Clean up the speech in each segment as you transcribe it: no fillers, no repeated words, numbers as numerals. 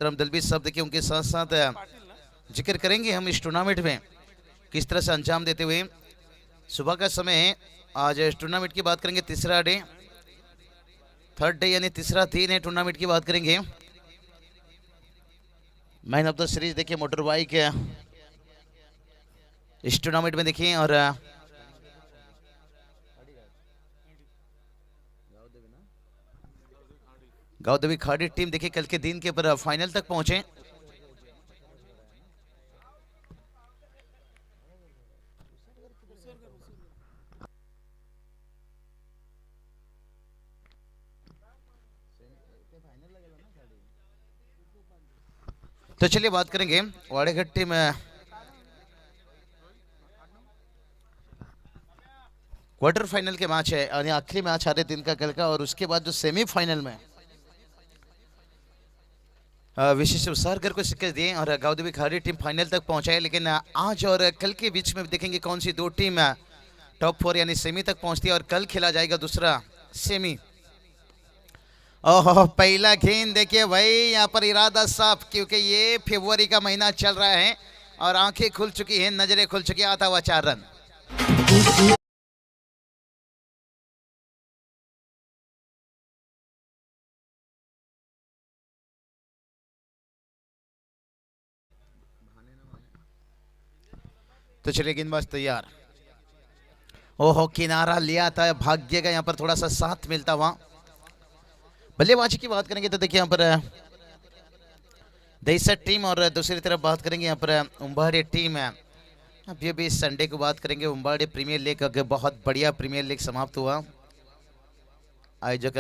हम दलबी साहब देखिए उनके साथ साथ जिक्र करेंगे हम इस टूर्नामेंट में किस तरह से अंजाम देते हुए। सुबह का समय है, आज इस टूर्नामेंट की बात करेंगे, तीसरा डे, थर्ड डे यानी तीसरा दिन है। टूर्नामेंट की बात करेंगे, मैन ऑफ द सीरीज देखिए मोटर बाइक इस टूर्नामेंट में देखिए। और गाँव देवी खाड़ी टीम देखिए कल के दिन के पर फाइनल तक पहुंचे। तो चलिए बात करेंगे वाड़ेघाट टीम क्वार्टर फाइनल के मैच है यानी आखिरी मैच आ रहे दिन का कल का, और उसके बाद जो सेमीफाइनल में विशिष्ट सारगर को शिकस्त दिए और गाँव देवी खाड़ी टीम फाइनल तक पहुंचाए। लेकिन आज और कल के बीच में देखेंगे कौन सी दो टीम टॉप 4 यानी सेमी तक पहुंचती है, और कल खेला जाएगा दूसरा सेमी। ओहो, पहला गेंद देखिए भाई, यहाँ पर इरादा साफ, क्योंकि ये फरवरी का महीना चल रहा है और आंखें खुल चुकी हैं, नजरें खुल चुकी है। आता हुआ 4 रन। तो चलिए गेंदबाज तैयार। ओहो, किनारा लिया था, भाग्य का यहाँ पर थोड़ा सा साथ मिलता हुआ। बल्लेबाजी की बात करेंगे तो देखिए यहाँ पर देसठ टीम, और दूसरी तरफ बात करेंगे यहाँ पर उम्बाड़ी टीम है। अभी अभी संडे को बात करेंगे, उम्बाड़ी प्रीमियर लीग का बहुत बढ़िया प्रीमियर लीग समाप्त हुआ। आयोजक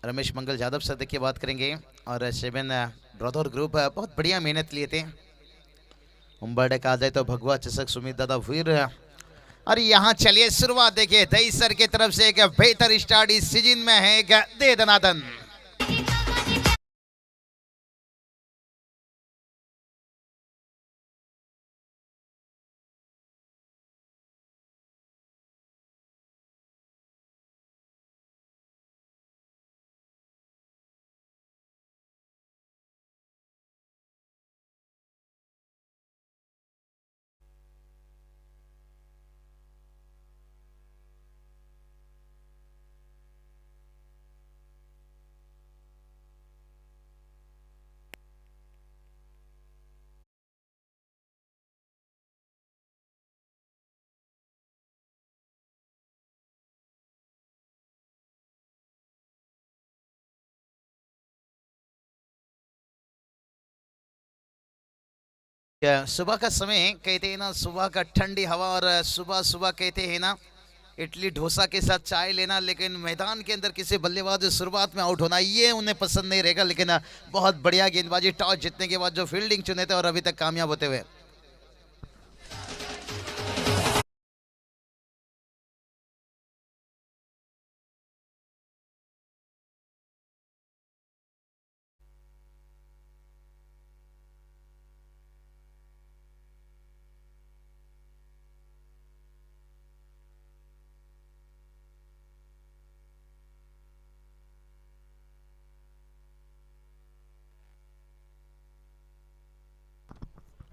रमेश मंगल यादव सर देखिए बात करेंगे, और 7 ब्रदर ग्रुप बहुत बढ़िया मेहनत लिए थे। उम्बाड़े का आ जाए तो भगवा चषक सुमित दादा वीर। और यहाँ चलिए शुरुआत देखिए दई सर की तरफ से एक बेहतर स्टार्ट इस सीजन में है, दे दनादन। सुबह का समय कहते हैं ना, सुबह का ठंडी हवा, और सुबह सुबह कहते हैं ना इडली डोसा के साथ चाय लेना। लेकिन मैदान के अंदर किसी बल्लेबाज शुरुआत में आउट होना ये उन्हें पसंद नहीं रहेगा। लेकिन बहुत बढ़िया गेंदबाजी, टॉस जीतने के बाद जो फील्डिंग चुने थे और अभी तक कामयाब होते हुए।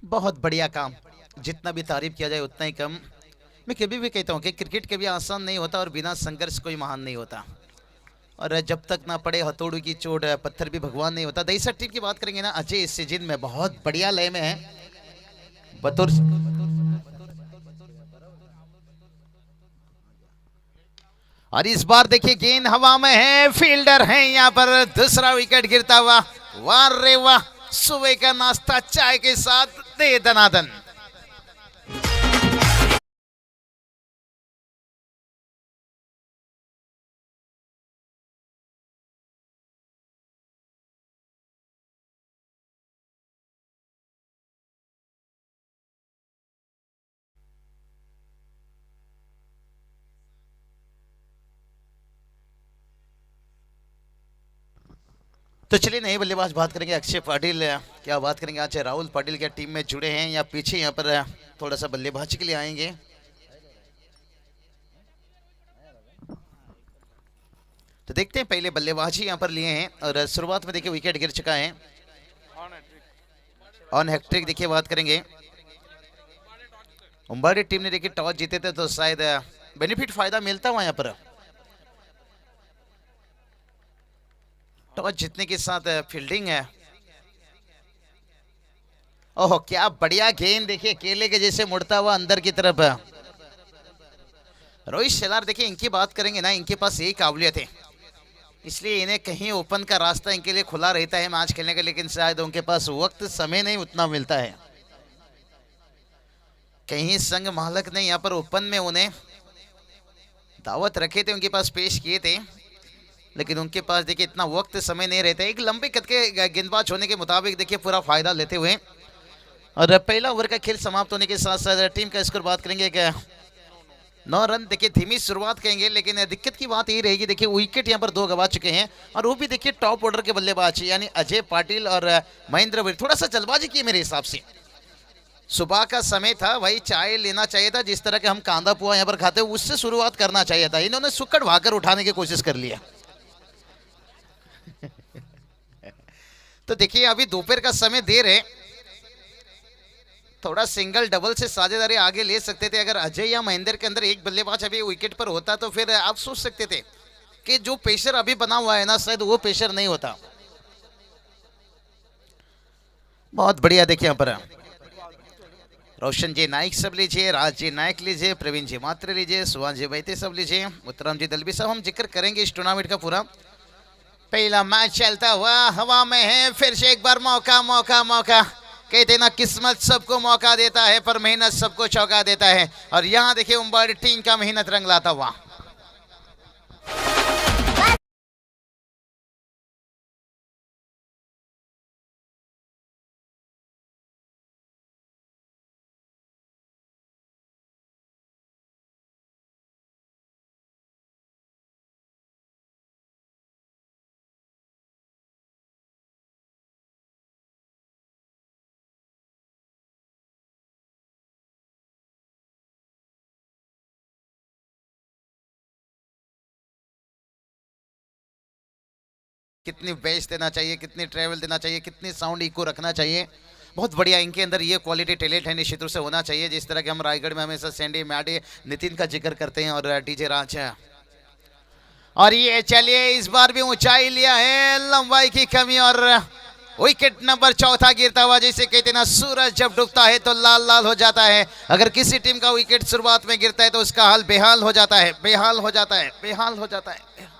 बहुत बढ़िया काम, जितना भी तारीफ किया जाए उतना ही कम। मैं कभी भी कहता हूँ कि क्रिकेट कभी आसान नहीं होता और बिना संघर्ष कोई महान नहीं होता, और जब तक ना पड़े हथौड़ू की चोट पत्थर भी भगवान नहीं होता। दहीसर टीम की बात करेंगे ना, अजय इस सीजन में बहुत बढ़िया लय में है बतौर। और इस बार देखिए गेंद हवा में है, फील्डर है यहाँ पर, दूसरा विकेट गिरता हुआ। वाह रे वाह, सुबह का नाश्ता चाय के साथ दे दनादन। तो चलिए नए बल्लेबाज बात करेंगे अक्षय पाटिल। क्या बात करेंगे आज राहुल पाटिल क्या टीम में जुड़े हैं या पीछे यहाँ पर थोड़ा सा बल्लेबाजी के लिए आएंगे। तो देखते हैं, पहले बल्लेबाजी यहाँ पर लिए हैं और शुरुआत में देखिए विकेट गिर चुका है। ऑन हैट्रिक देखिए बात करेंगे। उम्बाड़ी टीम ने देखिए टॉस जीते थे तो शायद बेनिफिट फायदा मिलता हुआ यहाँ पर। टॉस जीतने के साथ फील्डिंग है। ओह क्या बढ़िया गेंद देखिए, केले के जैसे मुड़ता हुआ अंदर की तरफ। रोहित शेलार देखिए, इनकी बात करेंगे ना, इनके पास यही काबिलियत है, इसलिए इन्हें कहीं ओपन का रास्ता इनके लिए खुला रहता है मैच खेलने का, लेकिन शायद उनके पास वक्त समय नहीं उतना मिलता है। कहीं संघ मालक ने यहाँ पर ओपन में उन्हें दावत रखे थे, उनके पास पेश किए थे, लेकिन उनके पास देखिए इतना वक्त समय नहीं रहता। एक लंबे कद के गेंदबाज होने के मुताबिक देखिए पूरा फायदा लेते हुए और पहला ओवर का खेल समाप्त होने के साथ साथ टीम का स्कोर बात करेंगे कि 9 रन। देखिए धीमी शुरुआत कहेंगे, लेकिन दिक्कत की बात यही रहेगी, देखिए विकेट यहाँ पर 2 गवा चुके हैं और वो भी देखिए टॉप ऑर्डर के बल्लेबाज यानी अजय पाटिल और महेंद्र वीर। थोड़ा सा जल्दबाजी की मेरे हिसाब से, सुबह का समय था भाई, चाय लेना चाहिए था, जिस तरह के हम कांदा पुआ यहाँ पर खाते हैं उससे शुरुआत करना चाहिए था। इन्होंने सुक्कड़ भाकर उठाने की कोशिश कर लिया। तो देखिए अभी दोपहर का समय देर है, थोड़ा सिंगल डबल से साझेदारी आगे ले सकते थे। अगर अजय या महेंद्र के अंदर एक बल्लेबाज अभी विकेट पर होता तो फिर आप सोच सकते थे कि जो प्रेशर अभी बना हुआ है ना, शायद वो प्रेशर नहीं होता। बहुत बढ़िया। देखिए यहाँ पर रोशन जी नाइक सब लीजिए, राज जी नायक लीजिए, प्रवीण जी मात्र लीजिए, सुहान जी बैते सब लीजिए, उत्तराम जी दलबी साहब। हम जिक्र करेंगे इस टूर्नामेंट का पूरा। पहला मैच चलता हुआ हवा में है, फिर से एक बार मौका मौका मौका। कहते ना किस्मत सबको मौका देता है पर मेहनत सबको चौंका देता है, और यहाँ देखिए उम्बाड़ी टीम का मेहनत रंग लाता हुआ। कितनी बेस देना चाहिए, कितनी ट्रेवल देना चाहिए, कितनी साउंड इको रखना चाहिए, बहुत बढ़िया इनके अंदर ये क्वालिटी टैलेंट है, निश्चित रूप से होना चाहिए। जिस तरह के हम रायगढ़ में हमेशा सैंडी मैडी नितिन का जिक्र करते हैं और डीजे राज है, और ये चलिए इस बार भी ऊंचाई लिया है, लंबाई की कमी, और विकेट नंबर चौथा गिरता हुआ। जैसे कहते हैं ना, सूरज जब डूबता है तो लाल लाल हो जाता है। अगर किसी टीम का विकेट शुरुआत में गिरता है तो उसका हाल बेहाल हो जाता है, बेहाल हो जाता है, बेहाल हो जाता है।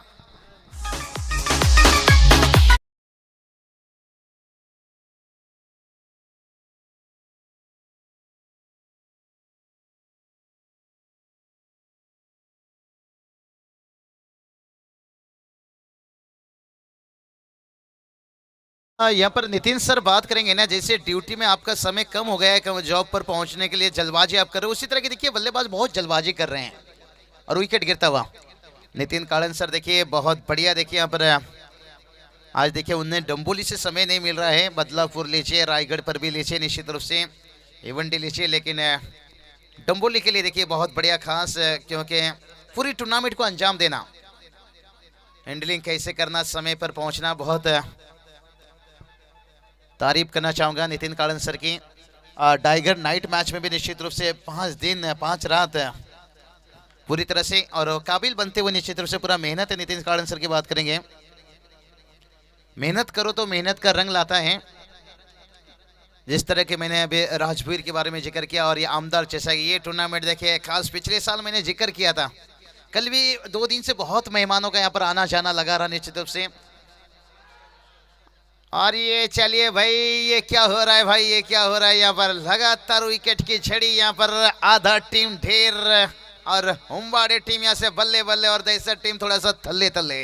यहाँ पर नितिन सर बात करेंगे ना, जैसे ड्यूटी में आपका समय कम हो गया है जॉब पर पहुंचने के लिए, जल्दबाजी आप कर रहे हो, उसी तरह की देखिए बल्लेबाज बहुत जल्दबाजी कर रहे हैं और विकेट गिरता हुआ। नितिन कालन सर देखिए बहुत बढ़िया। देखिए यहाँ पर आज देखिए उन्हें डम्बोली से समय नहीं मिल रहा है, बदलापुर लीजिए, रायगढ़ पर भी लीजिए, निश्चित रूप से इवंटी लीजिए, लेकिन डम्बोली के लिए देखिए बहुत बढ़िया खास, क्योंकि पूरी टूर्नामेंट को अंजाम देना, हैंडलिंग कैसे करना, समय पर पहुंचना, बहुत तारीफ करना चाहूंगा नितिन कालन सर की। टाइगर नाइट मैच में भी निश्चित रूप से 5 दिन 5 रात पूरी तरह से और काबिल बनते हुए निश्चित रूप से पूरा मेहनत है। नितिन कालन सर की बात करेंगे, मेहनत करो तो मेहनत का रंग लाता है। जिस तरह के मैंने अभी राजवीर के बारे में जिक्र किया, और ये आमदार जैसा ये टूर्नामेंट देखिए खास पिछले साल मैंने जिक्र किया था, कल भी 2 दिन से बहुत मेहमानों का यहाँ पर आना जाना लगा रहा निश्चित रूप से। और ये चलिए भाई, ये क्या हो रहा है भाई, ये क्या हो रहा है, यहाँ पर लगातार विकेट की झड़ी, यहाँ पर आधा टीम ढेर और उम्बाड़े टीम यहाँ से बल्ले बल्ले और दहसर टीम थोड़ा सा थल्ले थल्ले।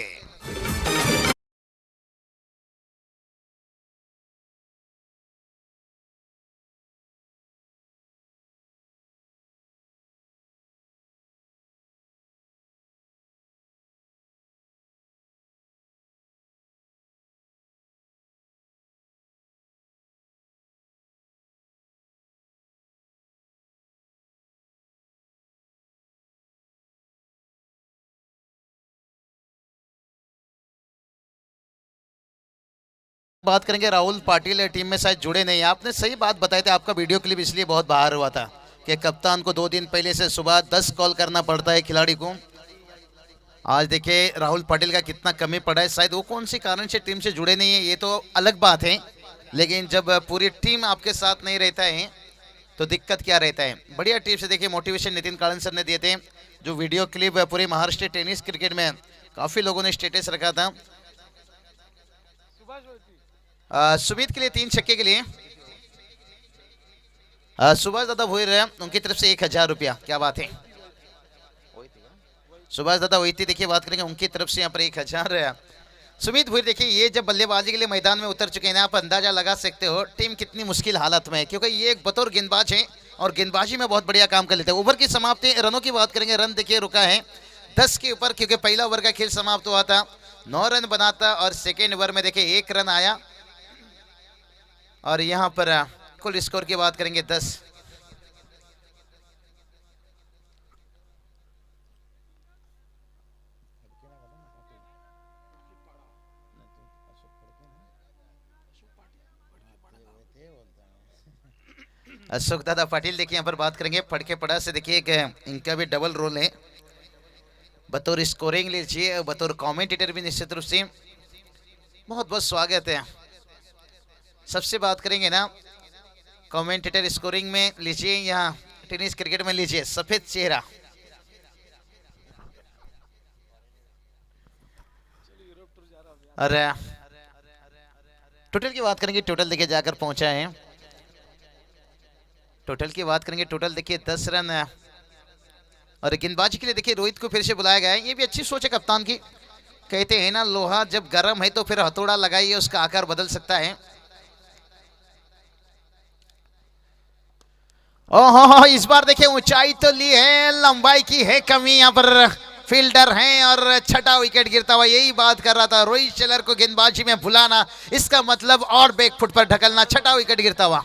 बात करेंगे राहुल पाटिल टीम में शायद जुड़े नहीं। आपने सही बात बताई थी, आपका वीडियो क्लिप इसलिए बहुत बाहर हुआ था कि कप्तान को 2 दिन पहले से सुबह 10 कॉल करना पड़ता है खिलाड़ी को। आज देखिए राहुल पाटिल का कितना कमी पड़ा है, शायद वो कौन सी कारण से टीम से जुड़े नहीं है ये तो अलग बात है, लेकिन जब पूरी टीम आपके साथ नहीं रहता है तो दिक्कत क्या रहता है। बढ़िया टीम से देखिए मोटिवेशन नितिन कालन सर ने दिए थे, जो वीडियो क्लिप पूरे महाराष्ट्र टेनिस क्रिकेट में काफी लोगों ने स्टेटस रखा था। सुमित के लिए 3 छक्के के लिए सुभाष दादा भोईर उनकी तरफ से 1000 रुपया। क्या बात है, सुभाष दादा वही थी। देखिए बात करेंगे उनकी तरफ से यहाँ पर 1000 सुमित भोईर। देखिए ये जब बल्लेबाजी के लिए मैदान में उतर चुके हैं आप अंदाजा लगा सकते हो टीम कितनी मुश्किल हालत में है, क्योंकि ये एक बतौर गेंदबाज है और गेंदबाजी में बहुत बढ़िया काम कर लेते हैं। ओवर की समाप्ति रनों की बात करेंगे, रन देखिए रुका है 10 के ऊपर, क्योंकि पहला ओवर का खेल समाप्त हुआ था 9 रन बनाता और सेकेंड ओवर में देखिए 1 रन आया और यहाँ पर कुल स्कोर की बात करेंगे 10। अशोक दादा पाटिल देखिए यहाँ पर बात करेंगे फड़के पड़ा से। देखिए एक इनका भी डबल रोल है, बतौर स्कोरिंग लीजिए बतौर कमेंटेटर भी निश्चित रूप से बहुत बहुत स्वागत है। सबसे बात करेंगे ना कमेंटेटर स्कोरिंग में लीजिए, यहाँ टेनिस क्रिकेट में लीजिए सफेद चेहरा। अरे टोटल की बात करेंगे, टोटल देखिए जाकर पहुंचा है। टोटल की बात करेंगे, टोटल देखिए 10 रन और गेंदबाजी के लिए देखिए रोहित को फिर से बुलाया गया है। ये भी अच्छी सोच है कप्तान की, कहते हैं ना लोहा जब गर्म है तो फिर हथौड़ा लगाइए उसका आकार बदल सकता है। ओहो इस बार देखिए ऊंचाई तो ली है, लंबाई की है कमी, यहाँ पर फील्डर हैं और छठा विकेट गिरता हुआ। यही बात कर रहा था, रोहित शेलर को गेंदबाजी में भुलाना इसका मतलब और बैकफुट पर ढकलना, छठा विकेट गिरता हुआ।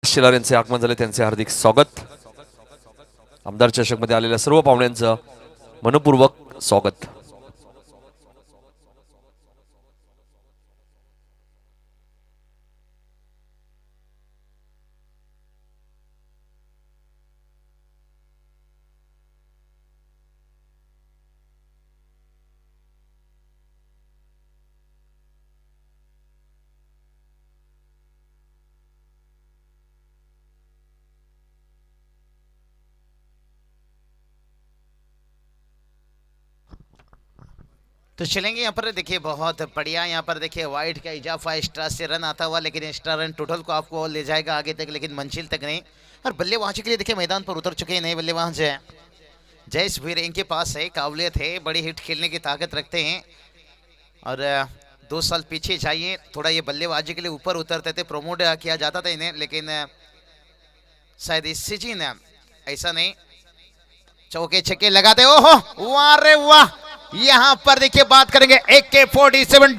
शेलार यांचे आगमन झाले, त्यांचे हार्दिक स्वागत। आमदार चषक मध्ये आलेल्या सर्व पाहुण्यांचं मनपूर्वक स्वागत। तो चलेंगे यहाँ पर देखिए बहुत बढ़िया, यहाँ पर देखिए वाइट का इजाफा एक्स्ट्रा से रन आता हुआ, लेकिन एक्स्ट्रा रन टोटल को आपको ले जाएगा आगे तक, लेकिन मंजिल तक नहीं। और बल्लेबाजी के लिए देखिए मैदान पर उतर चुके हैं नए बल्लेबाज है जयेश भीर, इनके पास है काबिलियत है, बड़ी हिट खेलने की ताकत रखते हैं। और 2 साल पीछे जाइए थोड़ा, ये बल्लेबाजी के लिए ऊपर उतरते थे, प्रमोट किया जाता था इन्हें, लेकिन शायद इस सीजन ऐसा नहीं, चौके छक्के लगाते। ओहो वाह रे वाह, यहां पर देखिए बात करेंगे AK-47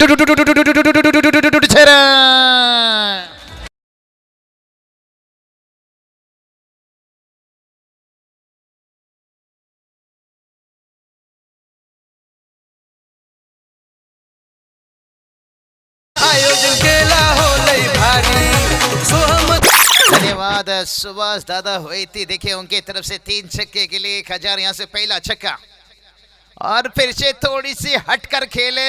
आयोजन केला हो लई भारी। धन्यवाद सुभाष दादा हुई थी। देखिए उनकी तरफ से 3 छक्के के लिए 1000, यहां से पहला छक्का और फिर से थोड़ी सी हटकर खेले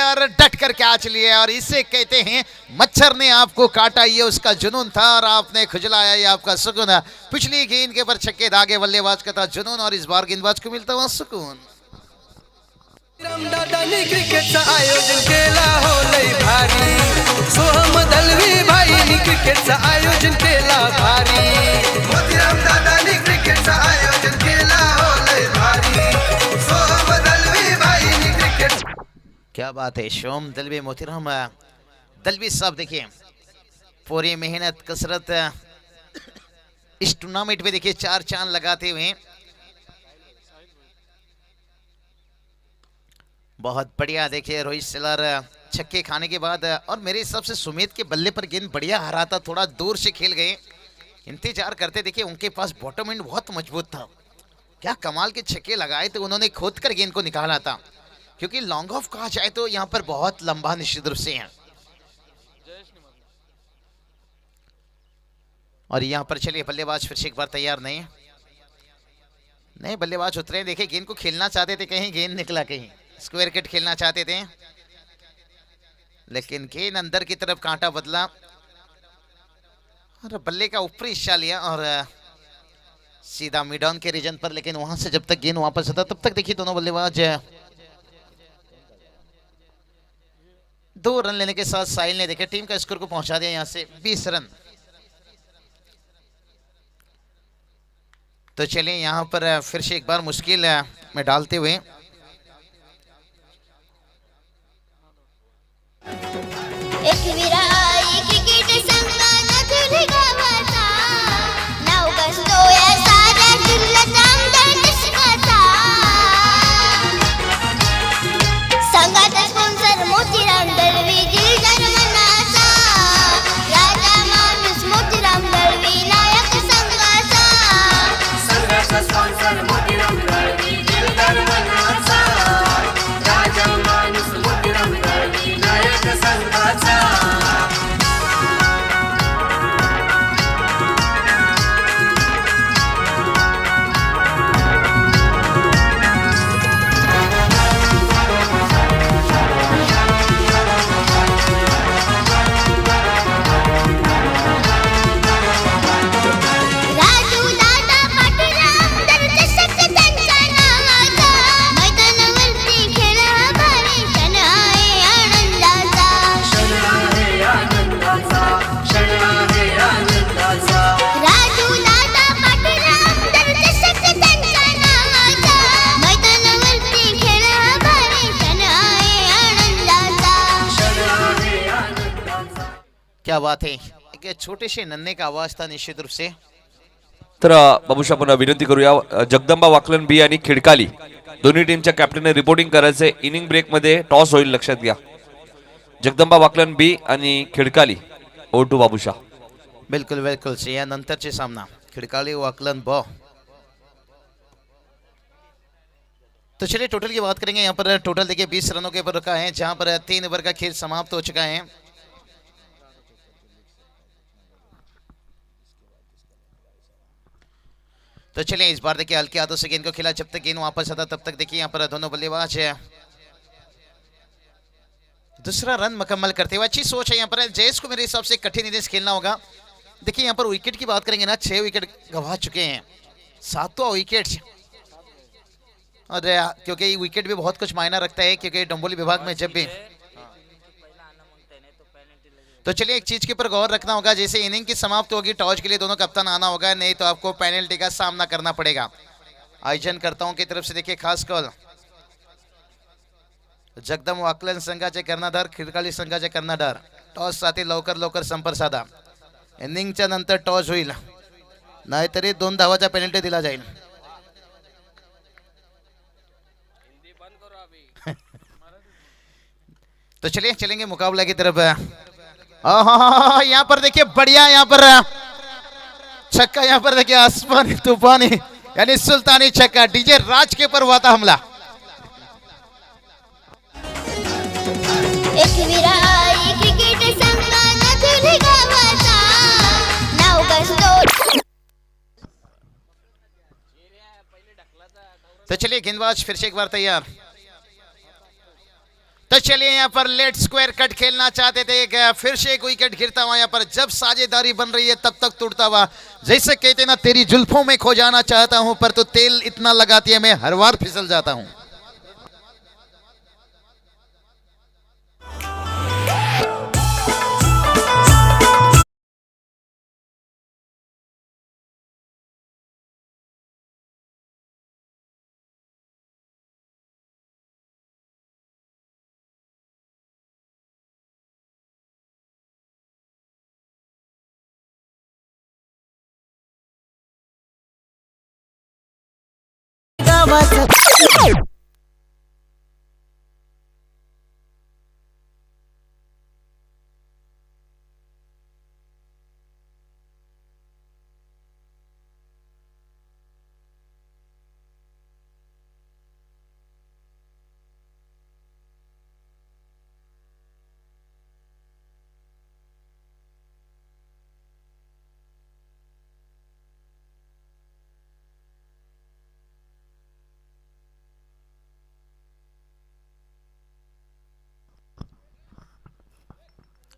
और डट कर कैच लिए, और इसे कहते हैं मच्छर ने आपको काटा, ये उसका जुनून था और आपने खुजलाया, ये आपका सुकून है। पिछली गेंद के पर छक्के दागे बल्लेबाज का था जुनून और इस बार गेंदबाज को मिलता हुआ सुकून। दादानी क्रिकेटचं आयोजन केला हो लई भारी, सोहम दलवी भाईनी क्रिकेटचं आयोजन केला भारी। मोतीराम दादानी क्रिकेटचं आयोजन केला हो लई भारी, सोहम दलवी भाईनी क्रिकेट। क्या बात है, शोम दलवी मोतीराम दलवी साहब देखिए पूरी मेहनत कसरत इस टूर्नामेंट में देखिए 4 चांद लगाते हुए। बहुत बढ़िया देखिए रोहित शेलार छक्के खाने के बाद और मेरे हिसाब से सुमित के बल्ले पर गेंद बढ़िया हरा था, थोड़ा दूर से खेल गए, इंतजार करते देखिए उनके पास बॉटम एंड बहुत मजबूत था। क्या कमाल के छक्के लगाए थे उन्होंने, खोद कर गेंद को निकाला था, क्योंकि लॉन्ग ऑफ कहा जाए तो यहाँ पर बहुत लंबा निश्चित रूप से है। और यहाँ पर चलिए बल्लेबाज फिर से एक बार तैयार नहीं, बल्लेबाज उतरे, देखे गेंद को खेलना चाहते थे, कहीं गेंद निकला, कहीं स्क्वायर कट खेलना चाहते थे, लेकिन गेंद अंदर की तरफ कांटा बदला और बल्ले का ऊपरी हिस्सा लिया और सीधा मिड ऑन के रीजन पर। लेकिन वहां से जब तक गेंद वापस आता तब तक देखिए दोनों बल्लेबाज 2 रन लेने के साथ साहिल ने देखे टीम का स्कोर को पहुंचा दिया यहां से 20 रन। तो चलिए यहां पर फिर से एक बार मुश्किल में डालते हुए एक विराई क्रिकेट संघात गावाचा नाव कसतो या साऱ्या जिल्ह्यात आमदार दशकाचा संघाचा स्पॉन्सर मोतीराम दळवी दिलदार मनाचा राजा माणूस मोतीराम दळवी नायक संघाचा संघाचा स्पॉन्सर मोतीराम दळवी दिलदार मनाचा राजा माणूस मोतीराम दळवी नायक संघाचा राजू दादा पाटील आमदार चषक त्यांच्या नावाचा मैदानावरती खेळ हा भारी क्षण आहे आनंदाचा क्षण आहे आनंदाचा क्षण आहे आनंदाचा राजू दादा पाटील आमदार चषक त्यांच्या नावाचा मैदानावरती खेळ हा भारी क्षण आहे आनंदाचा क्षण आहे आनंदाचा क्या बात है, एक छोटे से नन्हे का आवाज था निश्चित रूप से। तर बाबूशा पुन्हा विनंती करूया जगदंबा वाकलन बी आणि खिडकाली दोन्ही टीमच्या कॅप्टनने रिपोर्टिंग करायचे। इनिंग ब्रेक मध्ये टॉस होईल, लक्षात घ्या। जगदंबा वाकलन बी आणि खिडकाली ओ टू बाबूशा। बिल्कुल बिल्कुल से या नंतरचे सामना खिड़काली वाकलन बॉ। तो चलिए टोटल की बात करेंगे। यहाँ पर टोटल देखिए 20 रनों के ऊपर रुका है, जहां पर 3 ओवर का खेल समाप्त हो चुका है। तो चलिए इस बार देखिए हल्के हाथों से गेंद को खेला, जब तक गेंद वापस आता तब तक देखिए यहाँ पर दोनों बल्लेबाज दूसरा रन मुकम्मल करते हुए। अच्छी सोच है यहाँ पर जयेश को मेरे हिसाब से कठिन इनिंग्स खेलना होगा। देखिए यहाँ पर विकेट की बात करेंगे ना, 6 विकेट गंवा चुके हैं, 7वां विकेट। और क्योंकि विकेट भी बहुत कुछ मायना रखता है, क्योंकि डंबोली विभाग में जब भी तो चलिए एक चीज के ऊपर गौर रखना होगा, जैसे इनिंग की समाप्त होगी टॉस के लिए दोनों कप्तान आना होगा, नहीं तो आपको पेनल्टी का सामना करना पड़ेगा। आयोजनकर्ताओं की तरफ से देखिए खास कॉल जगदम वाकलन संघाचे कर्णधार खिडकाली संघाचे कर्णधार टॉस साठी लवकर लवकर संपर्क साधा। इनिंगच्या नंतर टॉस होईल, नाहीतरी 2 धावाचा पेनल्टी दिला जाईल। तो चलिए चलेंगे मुकाबला की तरफ। यहाँ पर देखिए बढ़िया, यहाँ पर छक्का, यहाँ पर देखिए आसमानी तूफानी यानी सुल्तानी छक्का, डीजे राज के ऊपर हुआ था हमला। एक विराई क्रिकेट संघात गावाचा नाव कसतो। तो चलिए गेंदबाज फिर से एक बार तैयार। तो चलिए यहाँ पर लेट स्क्वायर कट खेलना चाहते थे, फिर से एक विकेट गिरता हुआ यहाँ पर। जब साझेदारी बन रही है तब तक टूटता हुआ, जैसे कहते ना तेरी जुल्फों में खो जाना चाहता हूं, पर तो तेल इतना लगाती है मैं हर बार फिसल जाता हूं। गावाचं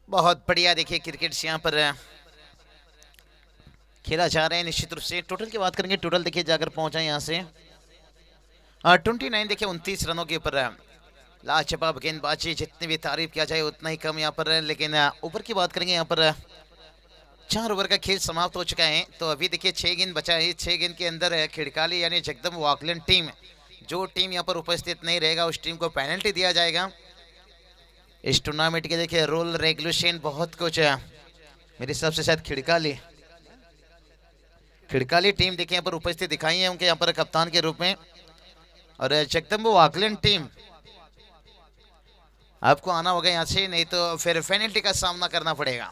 बहुत बढ़िया। देखिए क्रिकेट यहाँ पर खेला जा रहा है। निश्चित रूप से टोटल की बात करेंगे, टोटल देखिए जाकर पहुंचा यहाँ से 29। देखिए 29 रनों के ऊपर लाजवाब गेंदबाजी, जितनी भी तारीफ किया जाए उतना ही कम यहाँ पर। लेकिन ओवर की बात करेंगे यहाँ पर 4 ओवर का खेल समाप्त हो चुका है। तो अभी देखिए 6 गेंद बचा है। 6 गेंद के अंदर खिड़काली यानी जगदम्ब वाकलन टीम, जो टीम यहाँ पर उपस्थित नहीं रहेगा उस टीम को पेनल्टी दिया जाएगा। इस टूर्नामेंट के देखिए रूल रेगुलेशन बहुत कुछ है। मेरे हिसाब से शायद खिड़काली टीम देखिए यहाँ पर उपस्थित दिखाई है उनके यहाँ पर कप्तान के रूप में। और जगदम्ब वाकलन टीम आपको आना होगा यहाँ से, नहीं तो फिर पेनल्टी का सामना करना पड़ेगा।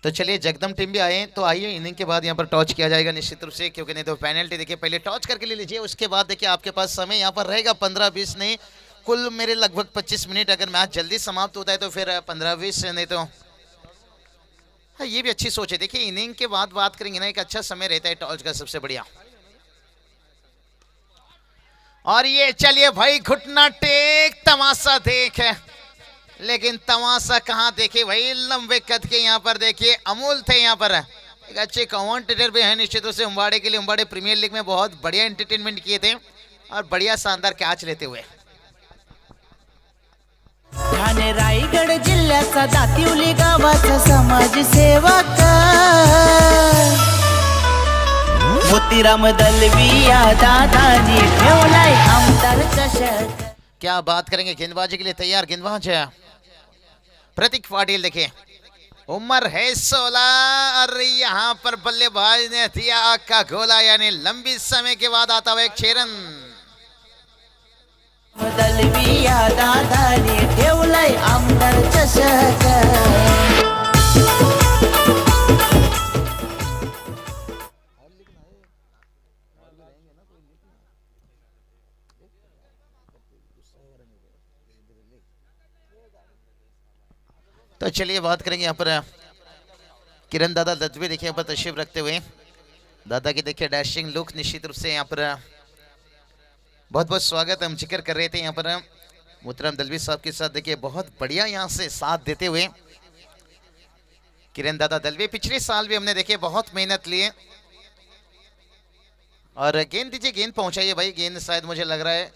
तो चलिए जगदम टीम भी आए तो आइए, इनिंग के बाद यहाँ पर टॉच किया जाएगा निश्चित रूप से, क्योंकि नहीं तो पेनल्टी देखिए पहले टॉच करके ले लीजिए, उसके बाद देखिए आपके पास समय यहाँ पर रहेगा 15-20 नहीं, कुल मेरे लगभग 25 मिनट। अगर मैच जल्दी समाप्त होता है तो फिर 15-20 नहीं तो हाँ, ये भी अच्छी सोच है। देखिए इनिंग के बाद बात करेंगे ना, एक अच्छा समय रहता है टॉस का, सबसे बढ़िया। और ये चलिए भाई घुटना टेक तमाशा देख है, लेकिन तमाशा कहाँ देखे भाई, लंबे कद के यहाँ पर देखिए अमूल थे यहाँ पर। एक अच्छे कमेंटेटर भी है निश्चित रूप से उम्बाड़े के लिए। उम्बाड़े प्रीमियर लीग में बहुत बढ़िया एंटरटेनमेंट किए थे और बढ़िया शानदार कैच लेते हुए। ठाणे रायगड जिल्ह्याचा दातिवली गावाचा समाजसेवक मोतीराम दलवी या दादानी ठेवलाय आमदार चषक। क्या बात करेंगे, गेंदबाजी के लिए तैयार गेंदबाज है प्रतीक पाटिल। देखिए उम्र है 16 और यहाँ पर बल्लेबाज ने दिया आग का गोला, यानी लंबी समय के बाद आता हुआ एक 6 रन। दलवी या दादानी ठेवलाय आमदार चषक। तो चलिए बात करेंगे यहाँ पर किरण दादा दत्वे देखिए यहाँ पर तशरीफ रखते हुए। दादा की देखिए डैशिंग लुक, निश्चित रूप से यहाँ पर बहुत बहुत स्वागत हम जिक्र कर रहे थे यहाँ पर मोतीराम दलवी साहब के साथ। देखिए बहुत बढ़िया यहाँ से साथ देते हुए किरण दादा दलवी। पिछले साल भी हमने देखिए बहुत मेहनत लिए। और गेंद दीजिए, गेंद पहुंचाइए भाई। गेंद शायद मुझे लग रहा है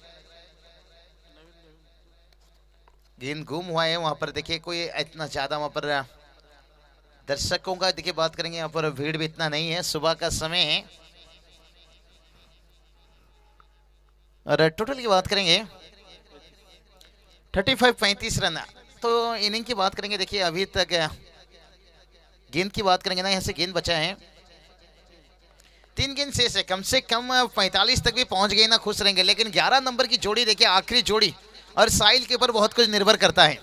गेंद गुम हुआ है वहां पर। देखिए कोई इतना ज्यादा वहां पर दर्शकों का देखिए बात करेंगे यहाँ पर भीड़ भी इतना नहीं है, सुबह का समय है। और टोटल की बात करेंगे 35 रन। तो इनिंग की बात करेंगे, देखिए अभी तक गेंद की बात करेंगे ना, यहाँ से गेंद बचा है 3 गेंद से कम 45 तक भी पहुंच गए ना खुश रहेंगे। लेकिन 11 नंबर की जोड़ी देखिए, आखिरी जोड़ी और साहिल के ऊपर बहुत कुछ निर्भर करता है।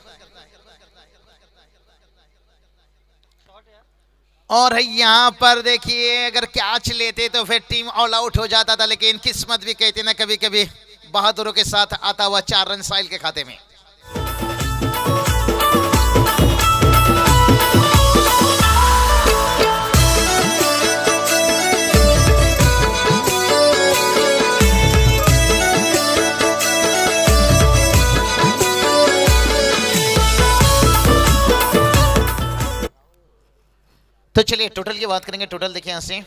और यहाँ पर देखिए अगर कैच लेते तो फिर टीम ऑल आउट हो जाता था, लेकिन किस्मत भी कहते ना कभी कभी बहादुरों के साथ आता हुआ 4 रन साहिल के खाते में। तो चलिए टोटल की बात करेंगे। टोटल देखिए यहाँ से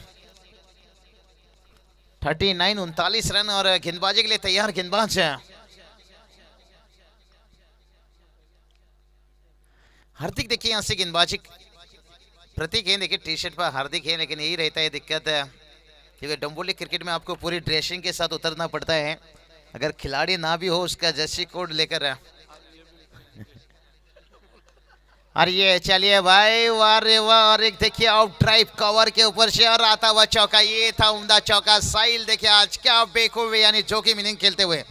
39 रन। और गेंदबाजी के लिए तैयार गेंदबाज है हार्दिक। देखिए यहाँ से गेंदबाजी प्रतीक है, देखिए टी शर्ट पर हार्दिक है, लेकिन यही रहता है दिक्कत है क्योंकि डम्बोली क्रिकेट में आपको पूरी ड्रेसिंग के साथ उतरना पड़ता है। अगर खिलाड़ी ना भी हो उसका जर्सी कोड लेकर और ये चलिए भाई, वाह रे वाह। और एक देखिए आउट ड्राइव कवर के ऊपर से और आता हुआ चौका, ये था उम्दा चौका। साहिल देखिए आज क्या बेखूबी यानी जोखिम इनिंग खेलते हुए।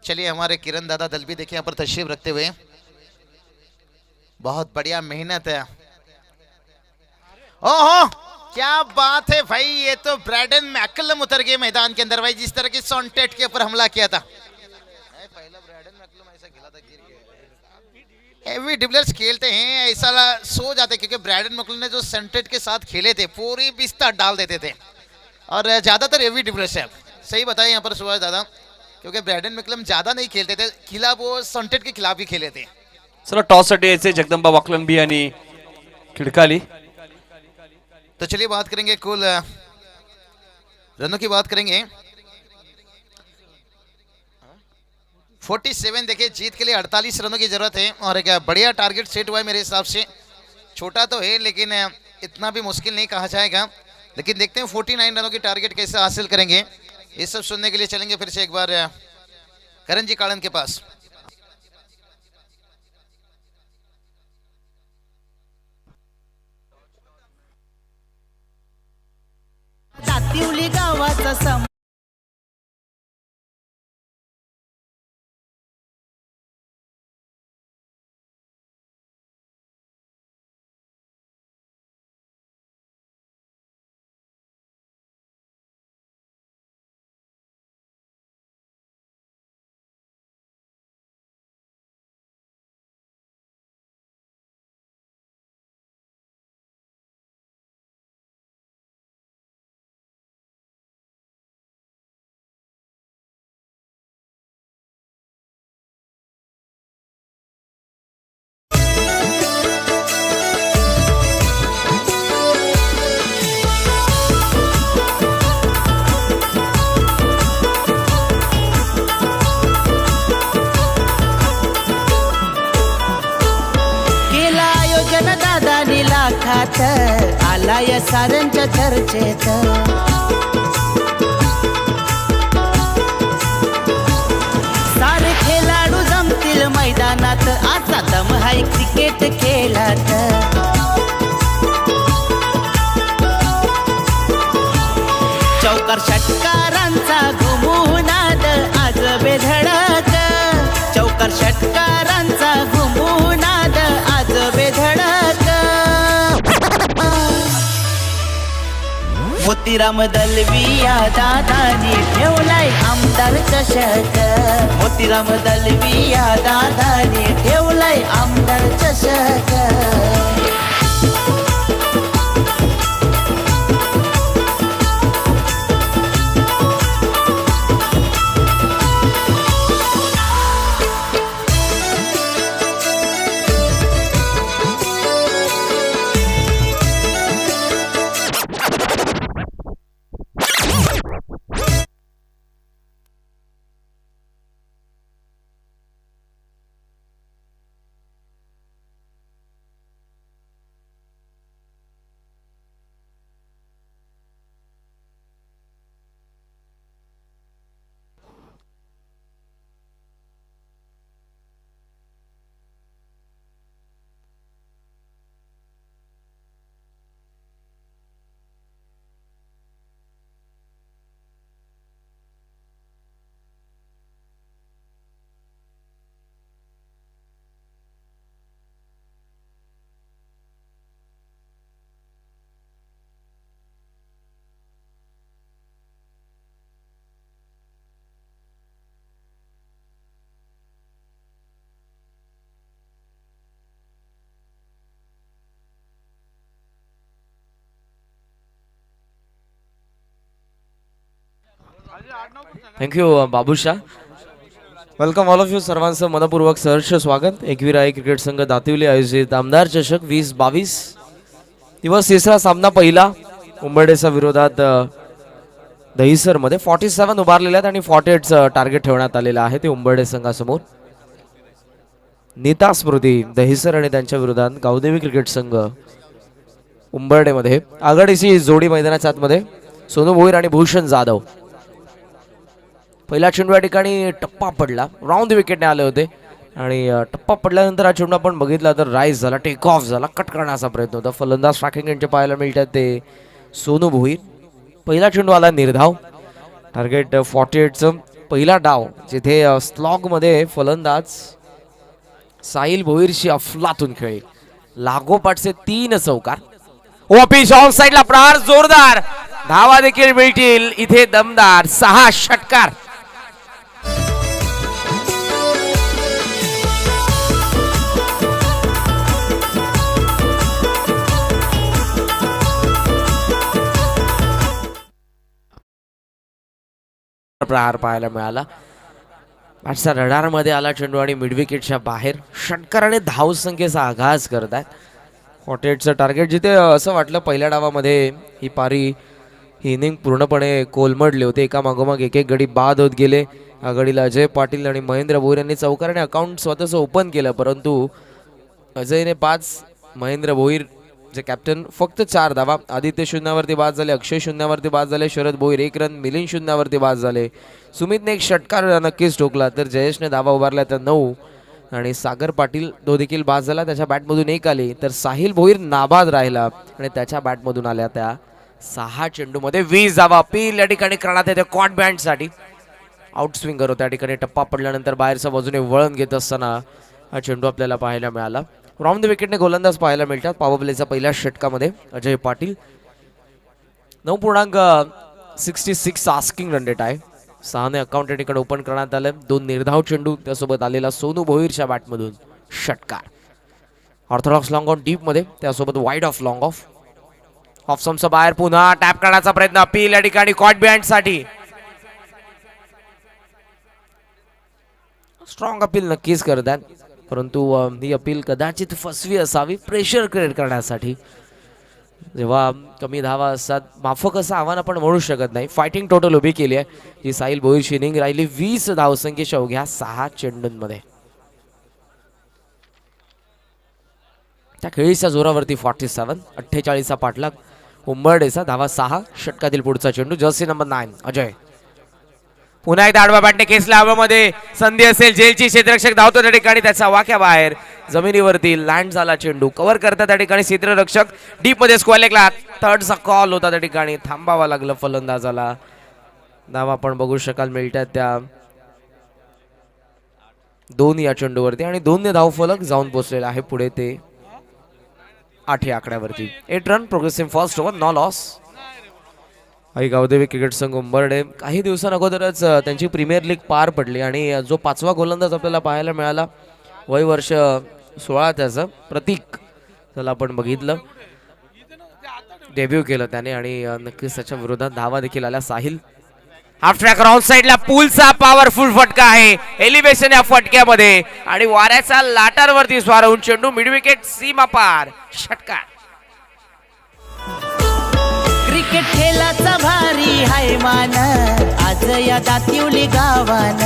चलिए हमारे किरण दादा दलवी देखिए यहाँ पर तशरीफ रखते हुए, बहुत बढ़िया मेहनत है। ओहो क्या बात है भाई, ये तो ब्रैडन मैकलम उतर गए मैदान के अंदर भाई, जिस तरह की सॉन्टेट के ऊपर हमला किया था। पहला ब्रैडन मैकलम ऐसा खेला था, गिर गया। एवी डिविलियर्स खेलते हैं ऐसा सो जाते, क्योंकि ब्रैडन मैकलम ने जो सॉन्टेट के साथ खेले थे पूरी बिस्तर डाल देते थे, और ज्यादातर एवी डिविलियर्स है। सही बताया यहाँ पर सुभाष दादा, क्योंकि ब्रैडन मैकलम ज्यादा नहीं खेलते थे, खिलाफ वो सॉन्टेट के खिलाफ ही खेले थे। चला टॉस साठी यायचे जगदंबा वाकलन बी आणि खिडकाली। तो चलिए बात करेंगे कुल रनों की बात करेंगे। 47 देखिए, जीत के लिए 48 रनों की जरूरत है, और एक बढ़िया टारगेट सेट हुआ है मेरे हिसाब से। छोटा तो है लेकिन इतना भी मुश्किल नहीं कहा जाएगा, लेकिन देखते हैं 49 रनों की टारगेट कैसे हासिल करेंगे। ये सब सुनने के लिए चलेंगे फिर से एक बार करण जी काड़न के पास। दातिवली गावाचा सम केला आयोजन दादानी लाखात, आलाय सारंच्या चर्चेत। सारे खेळाडू जमतील मैदानात, आजचा दम हाय क्रिकेट खेळात। चौकार षटकारांचा घुमूनाद आज बेधडक, चौकार षटकारांचा घुमूनाद आज बेधडक। मोतीराम दलवी या दादानी ठेवलाय आमदार चषक, मोतीराम दलवी या दादानी ठेवलाय आमदार चषक। Thank you Babusha. Welcome all of you. सर्वांचं मनपूर्वक सहर्ष स्वागत. एकविराई क्रिकेट संघ दातिवली आयोजित आमदार चषक 2022 दिवस तिसरा सामना पहिला उंबरडेचा विरोधात दहिसरमध्ये 47 उभारलेले आहेत आणि 48 टार्गेट ठेवण्यात आलेलं आहे ते उंबरडे संघासमोर. नीता स्मृती दहिसर आणि त्यांच्या विरोधात गावदेवी क्रिकेट संघ उंबरडेमध्ये. आघाडीची जोडी मैदानाच्या आतमध्ये सोनू भोईर आणि भूषण जाधव. पहिला चेंडू या ठिकाणी टप्पा पडला, राऊंड विकेटने आले होते आणि टप्पा पडल्यानंतर हा चेंडू आपण बघितला तर राईज झाला, टेक ऑफ झाला, कट करण्याचा प्रयत्न होता. फलंदाज ट्रॅकिंग यांचे पाहायला मिळतात ते सोनू भोईर. पहिला चेंडू आला निर्धाव. टार्गेट 48चं पहिला डाव, जिथे स्लॉगमध्ये फलंदाज साहिल भोईरशी अफलातून खेळी. लागोपाठचे 3 चौकार. ओपीश ऑफ साइडला प्रहार जोरदार, धावा देखील मिळतील इथे दमदार. 6 षटकार. प्रहार पाहायला मिळाला. बॅट्सचा रडारमध्ये आला चेंडू आणि मिडविकेटच्या बाहेर. षटकार धावसंख्येचा आघात करत आहेत. 48चं टार्गेट, जिथे असं वाटलं पहिल्या डावामध्ये ही पारी, ही इनिंग पूर्णपणे कोलमडले होते. एका मागोमाग एक गडी बाद होत गेले. आघाडीला अजय पाटील आणि महेंद्र भोईर यांनी चौकाराने अकाउंट स्वतःचं ओपन केलं, परंतु अजयने 5, महेंद्र भोईर जे कॅप्टन फक्त 4 धावा. आदित्य 0वरती बाद झाले, अक्षय 0वरती बाद झाले, शरद भोईर 1 रन, मिलिंद 0वरती बाद झाले. सुमितने 1 षटकार नक्कीच ठोकला, तर जयेशने धावा उभारल्या त्या 9 आणि सागर पाटील तो देखील बाद झाला, त्याच्या बॅटमधून 1 आली. तर साहिल भोईर नाबाद राहिला आणि त्याच्या बॅटमधून आल्या त्या 6 चेंडूमध्ये 20 धावा. अपील या ठिकाणी करण्यात येते कॉट बँडसाठी. आउट स्विंगर होता, त्या ठिकाणी टप्पा पडल्यानंतर बाहेरच्या बाजूने वळण घेत असताना हा चेंडू आपल्याला पाहायला मिळाला. राऊंड द विकेटने गोलंदाज पाहायला मिळतात. पॉवर प्लेच्या पहिल्या षटकामध्ये Ajay Patil. 9.66 asking run rate आहे. 6ने अकाउंट या ठिकाणी ओपन करण्यात आलं. 2 निर्धाव चेंडू, त्यासोबत आलेला सोनू भोईरच्या बॅटमधून षटकार. ऑर्थोडॉक्स लॉंग ऑन डीप मध्ये, त्यासोबत wide of long off. Off समचा बाहेर पुन्हा टॅप करण्याचा प्रयत्न. अपील या ठिकाणी कॉट बँड साठी. स्ट्रॉंग अपील नक्कीच करतात, परंतु ही अपील कदाचित फसवी असावी प्रेशर क्रिएट करण्यासाठी. जेव्हा कमी धावा असतात, माफक असं आव्हान आपण म्हणू शकत नाही. फायटिंग टोटल उभी केली आहे जी साहिल भोईरची इनिंग राहिली 20 धावसंख्येच्या अवघ्या 6 चेंडूंमध्ये. त्या खेळीच्या जोरावरती 47. 48चा पाठलाग उंबरडेचा. धावा 6. षटकातील पुढचा चेंडू जर्सी नंबर 9 अजय. पुन्हा एकदा आडवा बॅटने केसला हवेमध्ये. संधी असेल, जेलची क्षेत्ररक्षक धावतो त्या ठिकाणी, त्याचा वाक्या बाहेर. जमिनीवरती लँड झाला चेंडू. कव्हर करता त्या ठिकाणी क्षेत्ररक्षक. डीप मध्ये स्क्वेअर लेगला. थर्डचा कॉल होता, त्या ठिकाणी थांबावा लागलं फलंदाजाला. धावा आपण बघू शकाल मिळतात त्या 2 या चेंडूवरती आणि 2ने धावफलक जाऊन पोहोचलेला आहे पुढे ते 8 या आकड्यावरती. 8 run progressive first over, no loss. Aai Gavdevi cricket संघ उंबरडे काही दिवसांअगोदरच त्यांची प्रीमियर लीग पार पडली आणि जो 5वा गोलंदाज आपल्याला पाहायला मिळाला, वय वर्ष 16 त्याचं प्रतीक, त्याला आपण बघितलं डेब्यू केलं त्याने आणि नक्कीच त्याच्या विरोधात धावा देखील आल्या. साहिल हाफ ट्रॅक राऊंड साइडला पूलचा पॉवरफुल फटका आहे. एलिव्हेशन या फटक्यामध्ये आणि वाऱ्याचा लाटारवरती स्वार होऊन चेंडू मिड विकेट सीमा पार. षटकार. क्रिकेट खेळाचा भारी हाय मान आज या दातिवली गावान.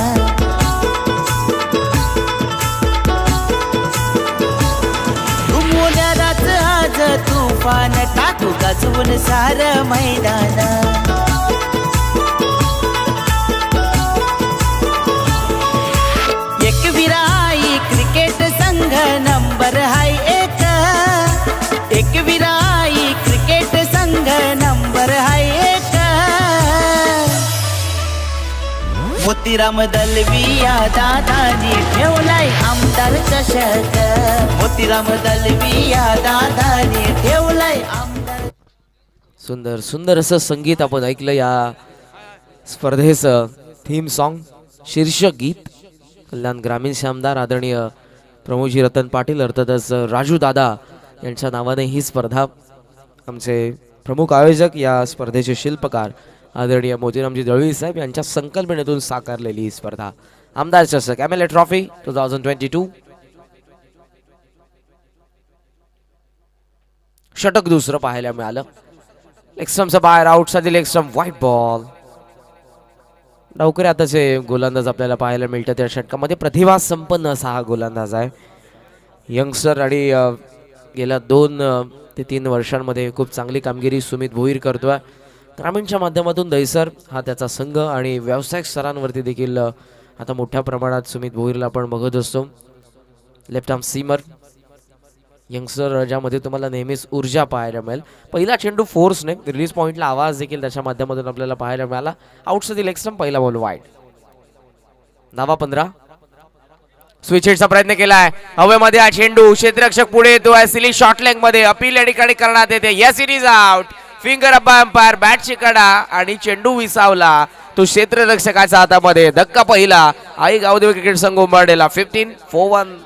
घुमवल्या रात आज तुफान टाकू गाजवून सार मैदान. एकविराई क्रिकेट संघ नंबर हाय 1. एकविराई क्रिकेट संघ नंबर हाय 1. मोतीराम दलवी या दादानी ठेवलाय आमदार चषक. मोतीराम दलवी या दादानी ठेवलाय आमदार. सुंदर सुंदर असं संगीत आपण ऐकलं या स्पर्धेचं थीम सॉन्ग, शीर्षक गीत. कल्याण ग्रामीणचे आमदार आदरणीय प्रमोदजी रतन पाटील, अर्थातच राजू दादा यांच्या नावाने ही स्पर्धा, आमचे प्रमुख आयोजक या स्पर्धेचे शिल्पकार आदरणीय मोतीरामजी दळवी साहेब यांच्या संकल्पनेतून साकारलेली ही स्पर्धा. आमदार चषक MLA ट्रॉफी 2022. षटक दुसरं पाहायला मिळालं. लेगस्टम्पचा बाहेर, आउटसाठी लेगस्टम्प, व्हाईट बॉल. लवकर आताचे गोलंदाज आपल्याला पाहायला मिळतात या षटकामध्ये. प्रतिभा संपन्न असा हा गोलंदाज आहे, यंगस्टर आणि गेल्या 2 ते 3 वर्षांमध्ये खूप चांगली कामगिरी सुमित भोईर करतोय. ग्रामीणच्या माध्यमातून दहिसर हा त्याचा संघ आणि व्यावसायिक स्तरांवरती देखील आता मोठ्या प्रमाणात सुमित भोईरला आपण बघत असतो. लेफ्ट आर्म सीमर यंगस्टर ज्यामध्ये तुम्हाला नेहमीच ऊर्जा पाहायला मिळेल. पहिला चेंडू फोर्सने रिलीज पॉइंटला आवाज देखील त्याच्या माध्यमातून आपल्याला पाहायला मिळाला. आउटसाठी लेग स्टंप, पहिला बॉल वाईड. धावा 15. स्विच हिटचा प्रयत्न केलाय हवेमध्ये हा चेंडू. क्षेत्ररक्षक पुढे येतोय. सिली शॉर्ट लेग मध्ये अपील या ठिकाणी करण्यात येते. Yes it is out. Finger up umpire, बॅटची कडा आणि चेंडू विसावला तो क्षेत्ररक्षकाच्या हातामध्ये. धक्का पहिला. आई गावदेवी क्रिकेट संघ उंबरडेला 15-4-1.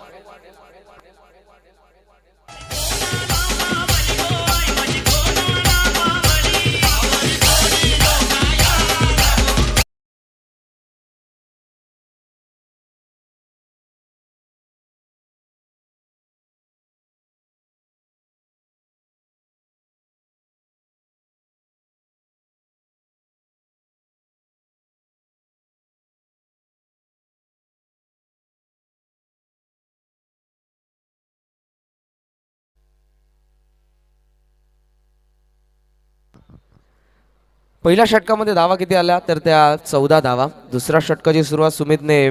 पहिल्या षटकामध्ये धावा किती आल्या तर त्या 14 धावा. दुसऱ्या षटकाची सुरुवात सुमितने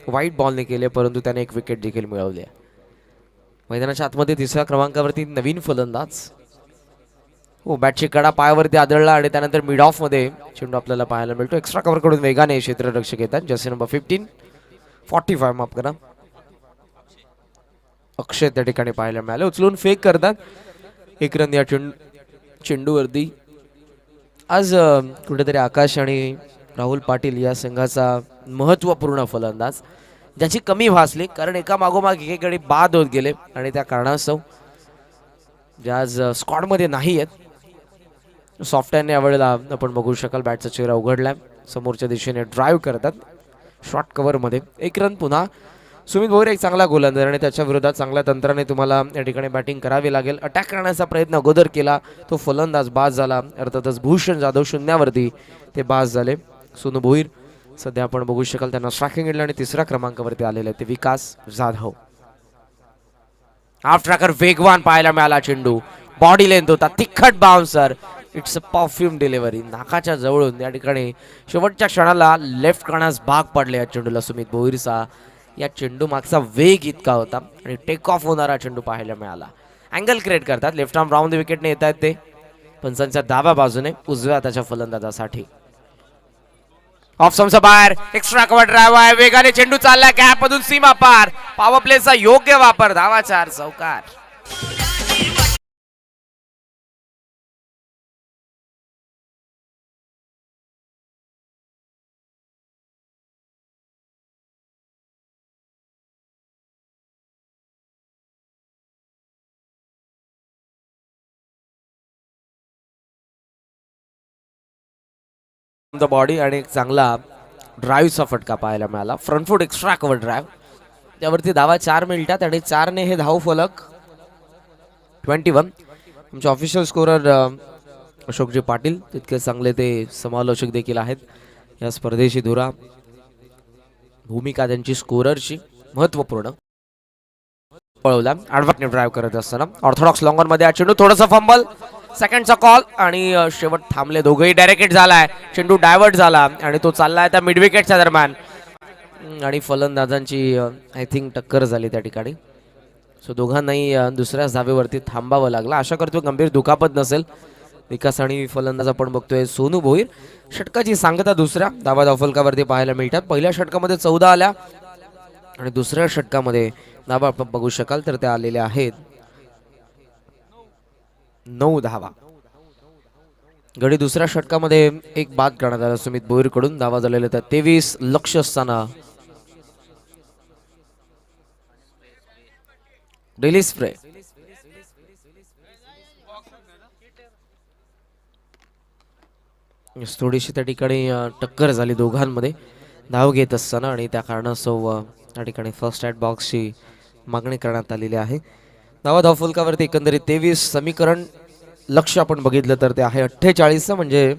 वाईट बॉलने केली परंतु त्याने एक विकेट देखील मिळवली आहे. मैदानाच्या आतमध्ये तिसऱ्या क्रमांकावरती नवीन फलंदाज. हो, बॅटची कडा पायावरती आदळला आणि त्यानंतर मिड ऑफ मध्ये चेंडू आपल्याला पाहायला मिळतो. एक्स्ट्रा कव्हर कडून वेगाने क्षेत्ररक्षक येतात. जर्सी नंबर 15-45 माफ करा. अक्षय त्या ठिकाणी पाहायला मिळाले. उचलून फेक करतात. एक रन या चेंडूवरती. आज कुठेतरी आकाश आणि राहुल पाटील या संघाचा महत्त्वपूर्ण फलंदाज ज्याची कमी भासली कारण एका मागोमाग एकीकडे बाद होत गेले आणि त्या कारणास्तव जे आज स्क्वॉडमध्ये नाही आहेत. सॉफ्ट हँडने यावेळेला आपण बघू शकाल बॅटचा चेहरा उघडलाय. समोरच्या दिशेने ड्राईव्ह करतात शॉर्ट कव्हरमध्ये. एक रन पुन्हा. सुमित भोईर एक चांगला गोलंदाज आणि त्याच्या विरोधात चांगल्या तंत्राने तुम्हाला या ठिकाणी बॅटिंग करावी लागेल. अटॅक करण्याचा प्रयत्न अगोदर केला तो फलंदाज बाद झाला. अर्थातच भूषण जाधव शून्यावरती ते बाद झाले. सोनू भोईर सध्या आपण बघू शकाल त्यांना स्ट्रायकिंग मिळालं आणि तिसऱ्या क्रमांकावरती आलेले ते विकास जाधव. हाफ ट्रॅकर वेगवान पाहायला मिळाला. चेंडू बॉडी लेंथ होता. तिखट bouncer. It's a perfume delivery. नाकाच्या जवळून या ठिकाणी शेवटच्या क्षणाला लेफ्ट करण्यास भाग पडले या चेंडूला सुमित भोईरचा. या चेंडू मागचा वेग इतका होता आणि टेक ऑफ होणारा चेंडू पाहायला मिळाला. अँगल क्रिएट करतात. लेफ्ट आर्म राऊंड द विकेटने येत आहेत ते पंचांच्या डाव्या बाजूने उजव्या त्याच्या फलंदाजासाठी. ऑफ समचा बाहेर. एक्स्ट्रा कव्हर ड्राइव्ह आहे. वेगाने चेंडू चालला गॅप मधून सीमा पार. पॉवर प्लेचा योग्य वापर. धावा 4 चौकार. द बॉडी आणि एक चांगला ड्राईव्हचा फटका पाहायला मिळाला. फ्रंट फूट एक्स्ट्रा कव्हर ड्राईव्ह. त्यावरती धावा 4 मिळतात आणि 4ने हे धाव फलक 21. आमचे ऑफिशियल स्कोरर अशोकजी पाटील तितके चांगले ते समालोचक देखील आहेत या स्पर्धेची धुरा. भूमिका त्यांची स्कोररची महत्वपूर्ण. पळवला ॲडव्हान्सने ड्राईव्ह करत असताना ऑर्थोडॉक्स लॉंगर मध्ये चेंडू थोडासा फंबल. सेकंडचा कॉल आणि शेवट थांबले. दोघेही डायरेक्ट झालाय. चेंडू डायव्हर्ट झाला आणि तो चाललाय त्या मिड विकेटच्या दरम्यान आणि फलंदाजांची आय थिंक टक्कर झाली त्या ठिकाणी. सो दोघांनाही दुसऱ्याच धावेवरती थांबावं लागलं. आशा करतो गंभीर दुखापत नसेल. विकास आणि फलंदाज आपण बघतोय सोनू भोईर. षटकाची सांगता दुसऱ्या धावा धावफलकावरती पाहायला मिळतात. पहिल्या षटकामध्ये 14 आल्या आणि दुसऱ्या षटकामध्ये धावा आपण बघू शकाल तर त्या आलेल्या आहेत 9 धावा. गडी दुसऱ्या षटकामध्ये एक बाद करण्यात आला सुमित भोईर कडून. धावा झालेल्या तर 23. लक्ष असताना रिलीज स्प्रे. थोडीशी त्या ठिकाणी टक्कर झाली दोघांमध्ये धाव घेत असताना आणि त्या कारणास्तव त्या ठिकाणी फर्स्ट ॲट बॉक्सची मागणी करण्यात आलेली आहे. धावा धावफलकावरती एकंदरीत 23. समीकरण लक्ष आपण बघितलं तर ते आहे 48. म्हणजे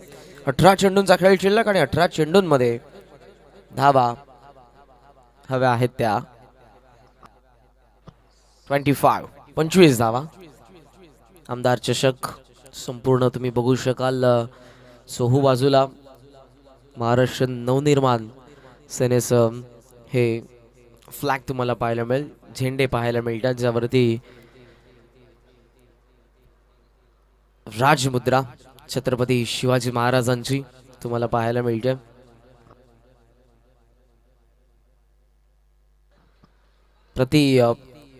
18 चेंडूंचा खेळ शिल्लक आणि 18 चेंडूंमध्ये धावा हव्या आहेत त्या 25 धावा. आमदार चषक संपूर्ण तुम्ही बघू शकाल. सोहू बाजूला महाराष्ट्र नवनिर्माण सेनेचं हे फ्लॅग तुम्हाला पाहायला मिळेल, झेंडे पाहायला मिळतात ज्यावरती राजमुद्रा छत्रपती शिवाजी महाराजांची तुम्हाला पाहायला मिळते. प्रति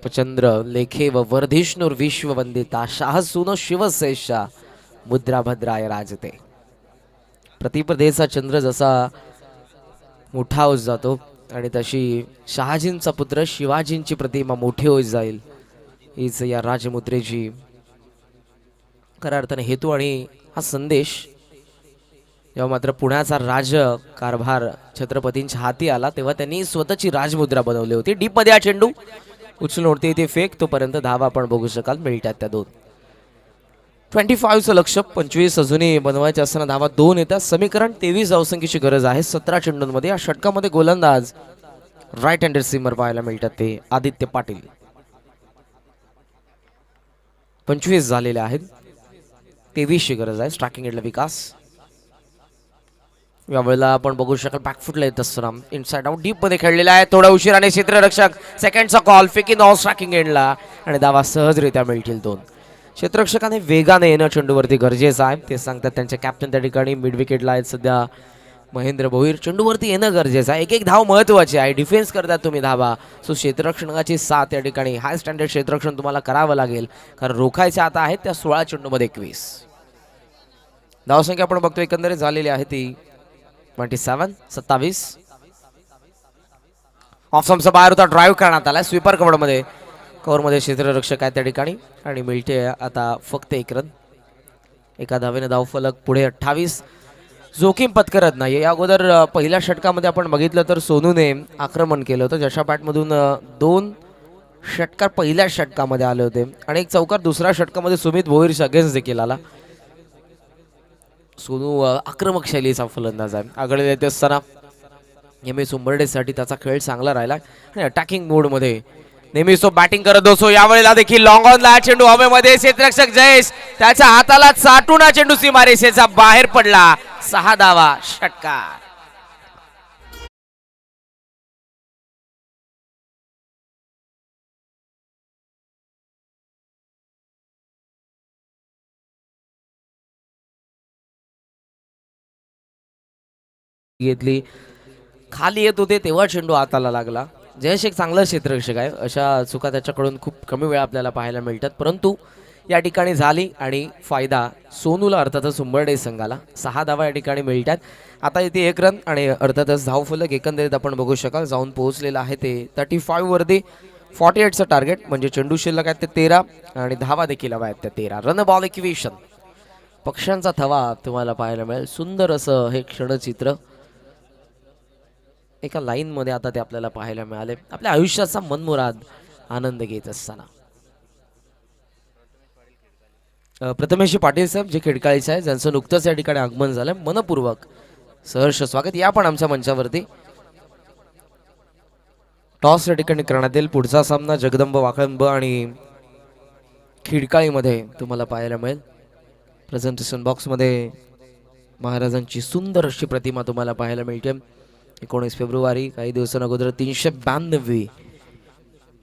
प्रचंद्र लेखे व वर्धिष्णुर विश्ववंदिता शाहसून शिवशेषा मुद्रा भद्राय राजते. प्रतिपदेचा चंद्र जसा मोठा होत जातो आणि तशी शहाजींचा पुत्र शिवाजींची प्रतिमा मोठी होत जाईल, हीच या राजमुद्रेची खऱ्या अर्थाने हेतू आणि हा संदेश. जेव्हा मात्र पुण्याचा राजकारभार छत्रपतींच्या हाती आला तेव्हा त्यांनी स्वतःची राजमुद्रा बनवली होती. डीप मध्ये हा चेंडू उचलून उडते इथे फेक, तोपर्यंत धावा आपण बघू शकाल मिळतात त्या 2. 25चं लक्ष, 25 अजूनही बनवायचे असताना धावा 2 येतात. समीकरण 23 धावसंख्येची गरज आहे 17 चेंडूंमध्ये. या षटकामध्ये गोलंदाज राईट हँडेड सीमर पाहायला मिळतात ते आदित्य पाटील. 25 झालेले आहेत, 23ची गरज आहे. स्ट्रायकिंग एंडला विकास. यावेळेला आपण बघू शकाल बॅकफुटला येत असताना इनसाइड आउट डीप मध्ये खेळलेला आहे. थोडा उशिराने क्षेत्ररक्षक सेकंडचा कॉल, फेकिंग ऑल स्ट्रायकिंग एंडला आणि धावा सहजरित्या मिळतील 2. क्षेत्ररक्षकाने वेगाने येणं चेंडूवरती गरजेचं आहे, ते सांगतात त्यांचे कॅप्टन त्या ठिकाणी. मिड विकेटला आहेत सध्या महेंद्र भोईर. चेंडूवरती येणं गरजेचं आहे, एक एक धाव महत्वाची आहे. डिफेन्स करतात तुम्ही धावा, सो क्षेत्ररक्षणाची साथ या ठिकाणी हाय स्टँडर्ड क्षेत्ररक्षण तुम्हाला करावं लागेल, कारण रोखायचे आता आहेत त्या 16 चेंडूमध्ये 21. धावसंख्या आपण बघतो एकंदरीत झालेली आहे ती 27. ऑफसमचा बाहेर होता, ड्राईव्ह करण्यात आला स्वीपर कव्हरमध्ये. कव्हरमध्ये क्षेत्ररक्षक आहे त्या ठिकाणी आणि मिळते आता फक्त 1 रन. एका धावेने धावफलक पुढे 28. जोखीम पत्करत नाही. या अगोदर पहिल्या षटकामध्ये आपण बघितलं तर सोनूने आक्रमण केलं होतं. जशा बॅटमधून 2 षटकार पहिल्या षटकामध्ये आले होते आणि 1 चौकार दुसऱ्या षटकामध्ये सुमित भोईरच्या अगेन्स्ट देखील आला. सोनू आक्रमक शैलीचा फलंदाज आहे. आगळे येते असताना एम.एस. उंबर्डेसाठी त्याचा खेळ चांगला राहिला आणि अटॅकिंग मोडमध्ये नेहमीच तो बॅटिंग करत असतो. यावेळेला देखील लॉंग ऑनला चेंडू हवेमध्ये, क्षेत्ररक्षक जयेश त्याच्या हाताला चाटून हा चेंडू सीमारेषेचा बाहेर पडला. 6 धावा, षटकार. घेतली, खाली येत होते तेव्हा चेंडू हाताला लागला. जयेश एक चांगला क्षेत्ररक्षक आहे, अशा चुका त्याच्याकडून खूप कमी वेळा आपल्याला पाहायला मिळतात, परंतु या ठिकाणी झाली आणि फायदा सोनूला अर्थातच उंबर्डे संघाला. 6 धावा या ठिकाणी मिळतात. आता इथे 1 रन आणि अर्थातच धावफलक एकंदरीत आपण बघू शकाल जाऊन पोहोचलेला आहे ते 35 वरती. 48चं टार्गेट म्हणजे चेंडू शिल्लक आहेत ते 13 आणि धावा देखील हवा आहेत त्या 13. रन बॉल इक्वेशन, पक्ष्यांचा थवा तुम्हाला पाहायला मिळेल. सुंदर असं हे क्षणचित्र एका लाईन मध्ये आता ते आपल्याला पाहायला मिळाले, आपल्या आयुष्याचा मनमुराद आनंद घेत असताना. प्रथमेश पाटील साहेब जे खिडकाळीचे आहे, ज्यांचं नुकतंच या ठिकाणी आगमन झालंय, मनपूर्वक सहर्ष स्वागत. या पण आमच्या मंचावरती. टॉस या ठिकाणी करण्यात येईल. पुढचा सामना जगदंब वाकळंब आणि खिडकाळीमध्ये तुम्हाला पाहायला मिळेल. प्रेझेंटेशन बॉक्समध्ये महाराजांची सुंदर अशी प्रतिमा तुम्हाला पाहायला मिळते. 19 फेब्रुवारी काही दिवसांअगोदर 392वी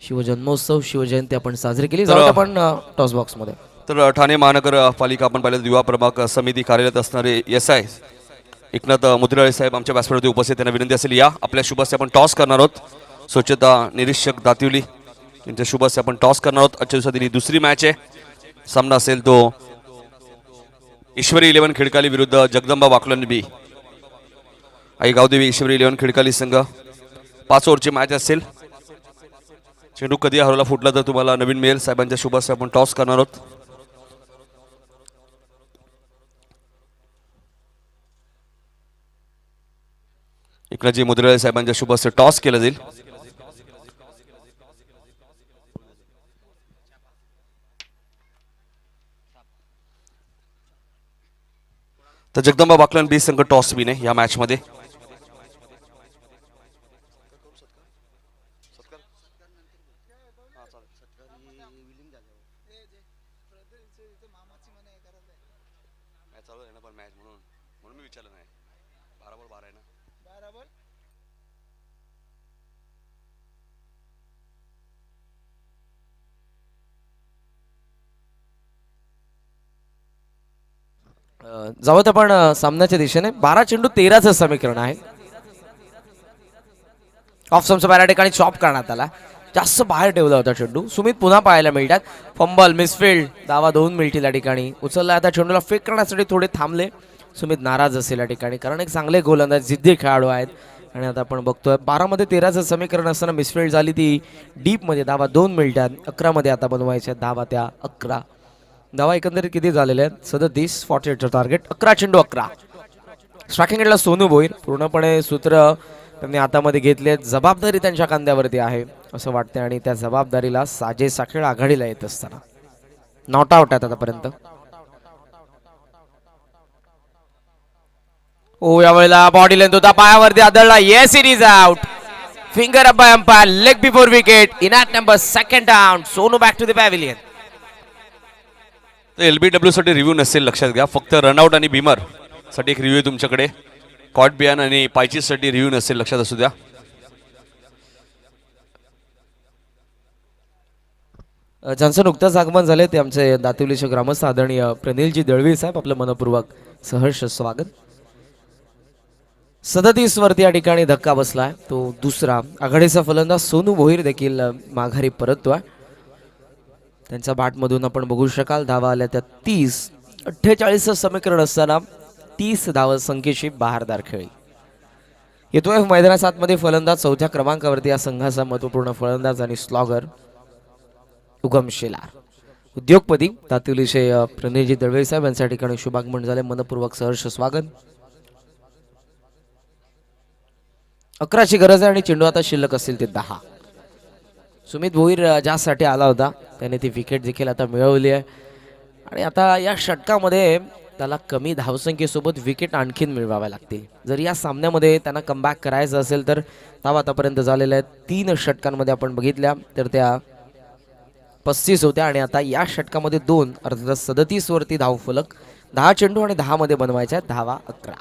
शिवजन्मोत्सव शिवजयंती आपण साजरी केली. जाऊ आपण टॉस बॉक्स मध्ये. तर ठाणे महानगरपालिका आपण पाहिलं युवा प्रभाग समिती कार्यालयात असणारे SI एकनाथ मुद्राळे साहेब आमच्या व्यासपीठावरती उपस्थित, त्यांना विनंती असेल या आपल्या शुभस्य आपण टॉस करणार आहोत. स्वच्छता निरीक्षक दातिवली यांच्या शुभस्य आपण टॉस करणार आहोत. आजच्या दिवसातील दुसरी मॅच आहे. सामना असेल तो ईश्वरी 11 खिडकाली विरुद्ध जगदंबा वाकलन बी. आई गावदेवी ईश्वरी 11 खिडकाली संघ. 5 ओव्हरची मॅच असेल. चेंडू कधी हरवला फुटला तर तुम्हाला नवीन मिळेल. साहेबांच्या शुभस्य आपण टॉस करणार आहोत. एकनाथजी मुद्राळे साहेबांच्या शुभस्य टॉस केला जाईल. तर जगदंबा वाकलन बी संघ टॉस विने या मॅच मध्ये. मॅच चालू आहे ना पण मॅच म्हणून म्हणून मी विचारलं नाही 12 बॉल 12 आहे ना जाऊयात आपण सामन्याच्या दिशेने. 12 चेंडू 13चं समीकरण आहे. ऑफ स्टंपच्या या ठिकाणी चॉप करण्यात आला, जास्त बाहेर ठेवला होता चेंडू. सुमित पुन्हा पाहायला मिळतात. फंबल, मिसफिल्ड, धावा 2 मिळतील या ठिकाणी. उचलला आता चेंडूला फेक करण्यासाठी थोडे थांबले. सुमित नाराज असेल या ठिकाणी, कारण एक चांगले गोलंदाज जिद्दी खेळाडू आहेत. आणि आता आपण बघतोय 12 मध्ये 13चं समीकरण असताना मिसफिल्ड झाली ती डीप मध्ये, धावा 2 मिळतात. 11 मध्ये आता बनवायच्या धावा त्या 11. धावा एकंदरीत किती झालेल्या आहेत? 37, 48चं टार्गेट. 11 चेंडू 11. स्ट्रायकिंग एंडला सोनू भोईर पूर्णपणे सूत्र त्यांनी हातामध्ये घेतले. जबाबदारी त्यांच्या खांद्यावरती आहे असं वाटतं आणि त्या जबाबदारीला साजे साखेळ आघाडीला येत असताना नॉट आउट आहेत आतापर्यंत. ओ यावेळेला बॉडी लेंथ होता, पायावरती आदळला. Yes, it is out. Finger up by umpire, leg before wicket. In at number second down. Sonu back to the pavilion. तर LBW साठी रिव्ह्यू नसेल, लक्षात घ्या. फक्त रनआउट आणि बिमर साठी एक रिव्ह्यू तुमच्याकडे. कॉट बियान आणि पायचीस साठी रिव्ह्यू नसेल, लक्षात असू द्या. ज्यांचं नुकतंच आगमन झाले ते आमचे दातिवलीचे ग्रामस्थ आदरणीय प्रनिलजी दळवी साहेब, आपलं मनपूर्वक सहर्ष स्वागत. 37 वरती या ठिकाणी धक्का बसलाय. तो दुसरा आघाडीचा फलंदाज सोनू भोईर देखील माघारी परततोय. त्यांच्या बॅटमधून आपण बघू शकाल धावा आल्या त्या 30. 48चं समीकरण असताना 30 धावा संख्येची बहारदार खेळी. येतोय मैदानाच्या आतमध्ये फलंदाज 4थ्या क्रमांकावरती या संघाचा महत्वपूर्ण फलंदाज आणि स्लॉगर उगम शेलार. उद्योगपती दातिवलीचे प्रणयजी दळवे साहेब यांच्या ठिकाणी शुभागमन झाले. मनपूर्वक सहर्ष स्वागत. 11ची गरज आहे आणि चेंडू आता शिल्लक असतील ते 10. सुमित भोईर ज्यासाठी आला होता त्याने ती विकेट देखील आता मिळवली आहे आणि आता या षटकामध्ये त्याला कमी धावसंख्येसोबत विकेट आणखीन मिळवाव्या लागतील. जर या सामन्यामध्ये त्यांना कमबॅक करायचं असेल तर धावा आतापर्यंत झालेल्या आहेत 3 षटकांमध्ये आपण बघितल्या तर त्या 35 होत्या आणि आता या षटकामध्ये 2 अर्थात 37 वरती धाव फलक. 10 चेंडू आणि 10 मध्ये बनवायच्या धावा 11.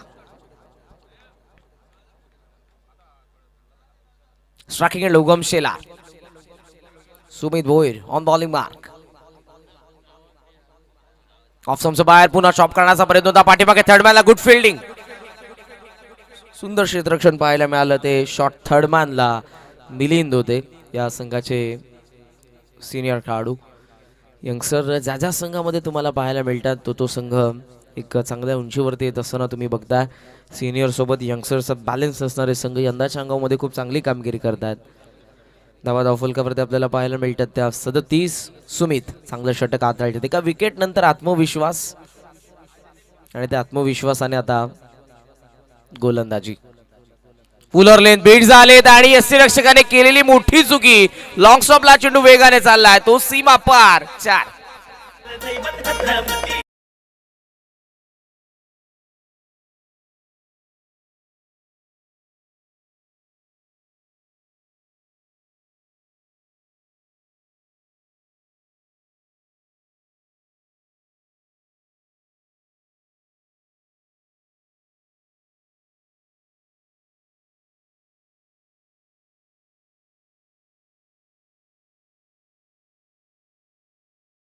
Striking end Ugam Shelar. Sumit Bhoir on bowling mark. Off स्टंपच्या बाहेर पुन्हा चॉप करण्याचा प्रयत्न होता. पाठीमागे थर्डमॅनला गुड फिल्डिंग. सुंदर क्षेत्ररक्षण पाहायला मिळालं. ते शॉट थर्डमॅनला मिलिंद होते, या संघाचे सिनियर खेळाडू. यंगस्टर ज्या ज्या संघामध्ये तुम्हाला पाहायला मिळतात तो संघ एक चांगल्या उंचीवरती येत असताना तुम्ही बघता. सिनियर सोबत यंगस्टरचा बॅलन्स असणारे संघ यंदाच्या अंगामध्ये खूप चांगली कामगिरी करतात. धावा धावफलकावरती आपल्याला पाहायला मिळतात त्या 37. सुमित चांगलं षटक हाताळते. एका विकेट नंतर आत्मविश्वास आणि त्या आत्मविश्वासाने आता गोलंदाजी. पुलर लेन बीट झालेत आणि यष्टीरक्षकाने केलेली मोठी चुकी. लॉंग स्टॉपला चेंडू वेगाने चाललाय, तो सीमा पार. 4.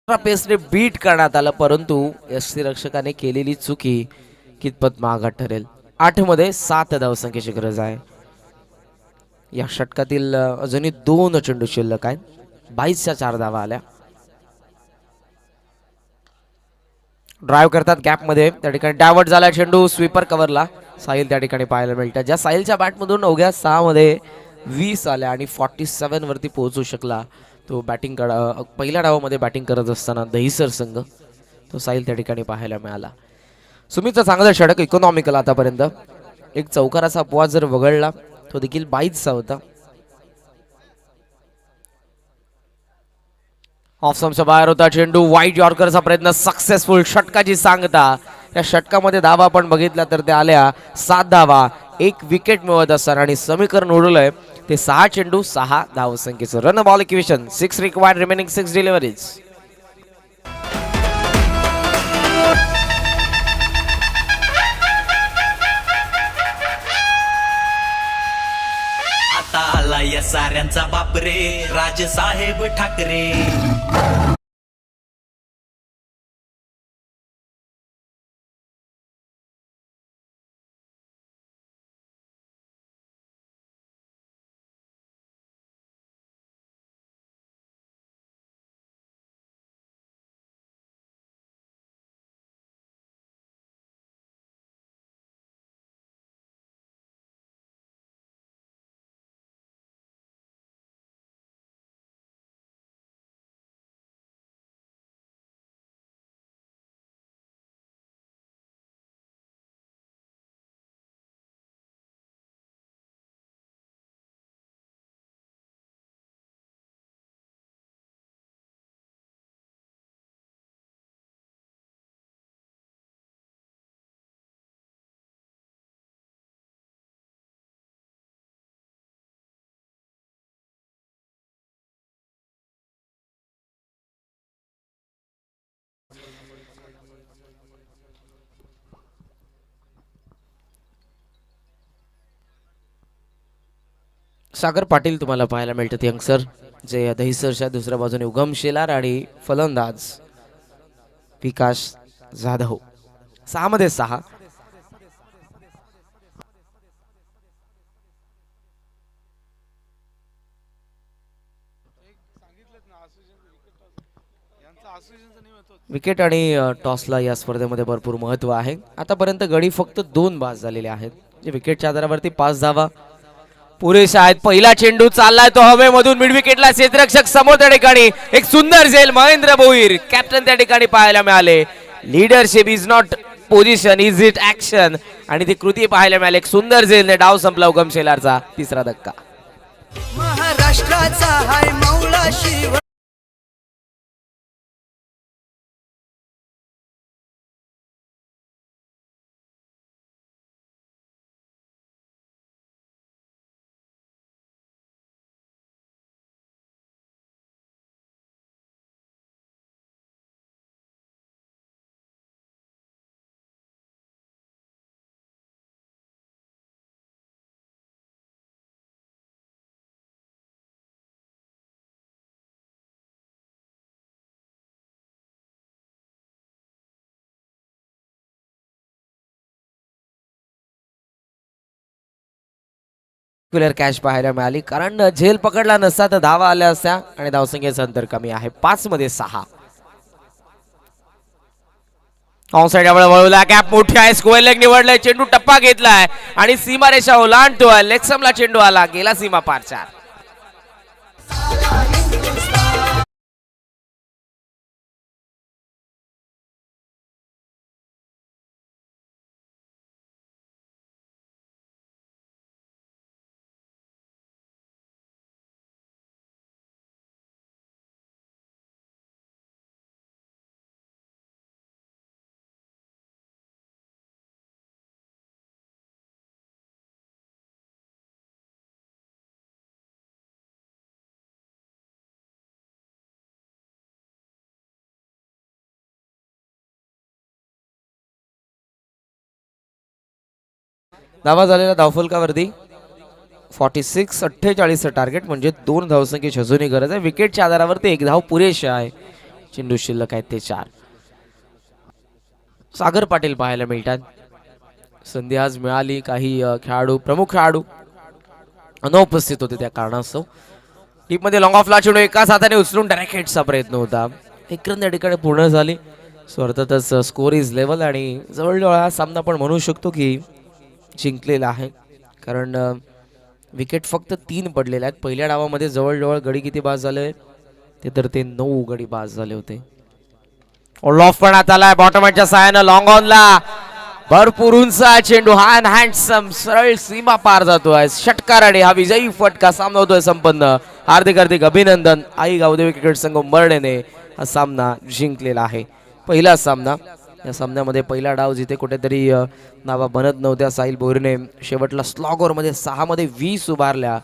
पेसने बीट करण्यात आलं, परंतु यष्टीरक्षकाने केलेली चुकी कितपत महागात ठरेल. 8 मध्ये 7 धावसंख्येची गरज आहे. या षटकातील अजूनही 2 चेंडू शिल्लक आहेत. 22च्या 4 धावा आल्या. ड्राईव्ह करतात गॅप मध्ये, त्या ठिकाणी डायव्हर्ट झाला चेंडू. स्वीपर कव्हरला साहिल त्या ठिकाणी पाहायला मिळतात. ज्या साहिलच्या बॅटमधून अवघ्या 6 मध्ये 20 आल्या आणि 47 वरती पोहोचू शकला तो बॅटिंग पहिल्या डावामध्ये बॅटिंग करत असताना दहिसर संघ, तो साहिल त्या ठिकाणी पाहायला मिळाला. सुमितचा चांगला षटक इकॉनॉमिकल आतापर्यंत. एक चौकाराचा अपवाद जर वगळला तो देखील 22चा होता. ऑफ स्टंपच्या बाहेर होता चेंडू. वाईट यॉर्करचा प्रयत्न सक्सेसफुल. षटकाची सांगता. या षटकामध्ये धावा आपण बघितल्या तर त्या आल्या 7 धावा. 1 विकेट मिळवत असताना आणि समीकरण उडवलंय ते 6 चेंडू 6 धावसंख्येचं. Run ball equation 6 required, remaining 6 deliveries. त्यांचा बाप रे राजसाहेब ठाकरे. सागर पाटील तुम्हाला पाहायला मिळतात यंगसर, जे दहिसरच्या दुसऱ्या बाजूने उगम शेलार आणि फलंदाज विकास जाधव. 6 मध्ये 6. विकेट आणि टॉसला या स्पर्धेमध्ये भरपूर महत्व आहे. आतापर्यंत गडी फक्त 2 बाद झालेले आहेत. विकेटच्या आधारावरती 5 धावा पुरेशा आहेत. पहिला चेंडू चाललाय तो हवेमधून मिड विकेटला, क्षेत्ररक्षक समोर त्या ठिकाणी एक सुंदर झेल महेंद्र भोईर कॅप्टन त्या ठिकाणी पाहायला मिळाले. Leadership is not position is it action आणि ती कृती पाहायला मिळाली. एक सुंदर झेलने डाव संपला उगम शेलारचा. तिसरा धक्का. महाराष्ट्राचा हाय मौला शिव. कॅच पाहायला मिळाली, कारण झेल पकडला नसता तर धावा आल्या असत्या आणि धावसंख्येचं अंतर कमी आहे. 5 मध्ये 6. ऑनसाइड वळवला, गॅप मोठी आहे, स्क्वेअर लेग निवडलाय, चेंडू टप्पा घेतलाय आणि सीमारेषा ओलांडतोय. लेगसमला चेंडू आला, गेला सीमा पार. 4. धावा झालेला धावफलकावरती 46. 48 टार्गेट म्हणजे 2 धावसंख्येची अजूनही गरज आहे. विकेटच्या आधारावरती 1 धाव पुरेशी आहे. चेंडू शिल्लक आहेत ते 4. सागर पाटील पाहायला मिळतात. संधी आज मिळाली. काही खेळाडू, प्रमुख खेळाडू अनुपस्थित होते त्या कारणास्तव. टीममध्ये लॉंग ऑफला चेंडू एकाच हाताने उचलून डायरेक्ट हिटचा प्रयत्न होता. 1 रन त्या ठिकाणी पूर्ण झाली. सो अर्थातच स्कोर इज लेवल आणि जवळजवळ हा सामना पण म्हणू शकतो की जिंकलेला आहे, कारण विकेट फक्त 3 पडलेले आहेत. पहिल्या डावामध्ये जवळजवळ गडी किती बाद झाले ते तर ते 9 गडी बाद झाले होते. ऑफ करण्यात आलाय बॉटमच्या साहाय्यानं लॉंग ऑनला. भरपूर उंच चेंडू हा हँडसम सरळ सीमा पार जातोय. षटकार आणि हा विजयी फटका. सामना होतोय संपन्न. हार्दिक हार्दिक अभिनंदन. आई गावदेवी क्रिकेट संघ उंबरठ्याने हा सामना जिंकलेला आहे. पहिला सामना, या सामन्यामध्ये पहिला डाव जिथे कुठेतरी नावा बनत नव्हत्या, साहिल भोईरने शेवटला स्लॉगरमध्ये 6 मध्ये 20 उभारल्या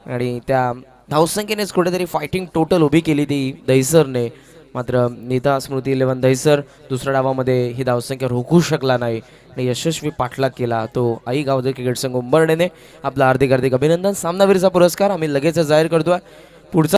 आणि त्या धावसंख्येनेच कुठेतरी फायटिंग टोटल उभी केली ती दहिसरने. मात्र नीता स्मृती 11 दहिसर दुसऱ्या डावामध्ये ही धावसंख्या रोखू शकला नाही आणि यशस्वी पाठलाग केला तो आई गावदे क्रिकेट संघ उंबरडेने. आपला हार्दिक हार्दिक अभिनंदन. सामनावीरचा पुरस्कार आम्ही लगेच जाहीर करतोय. पुढचा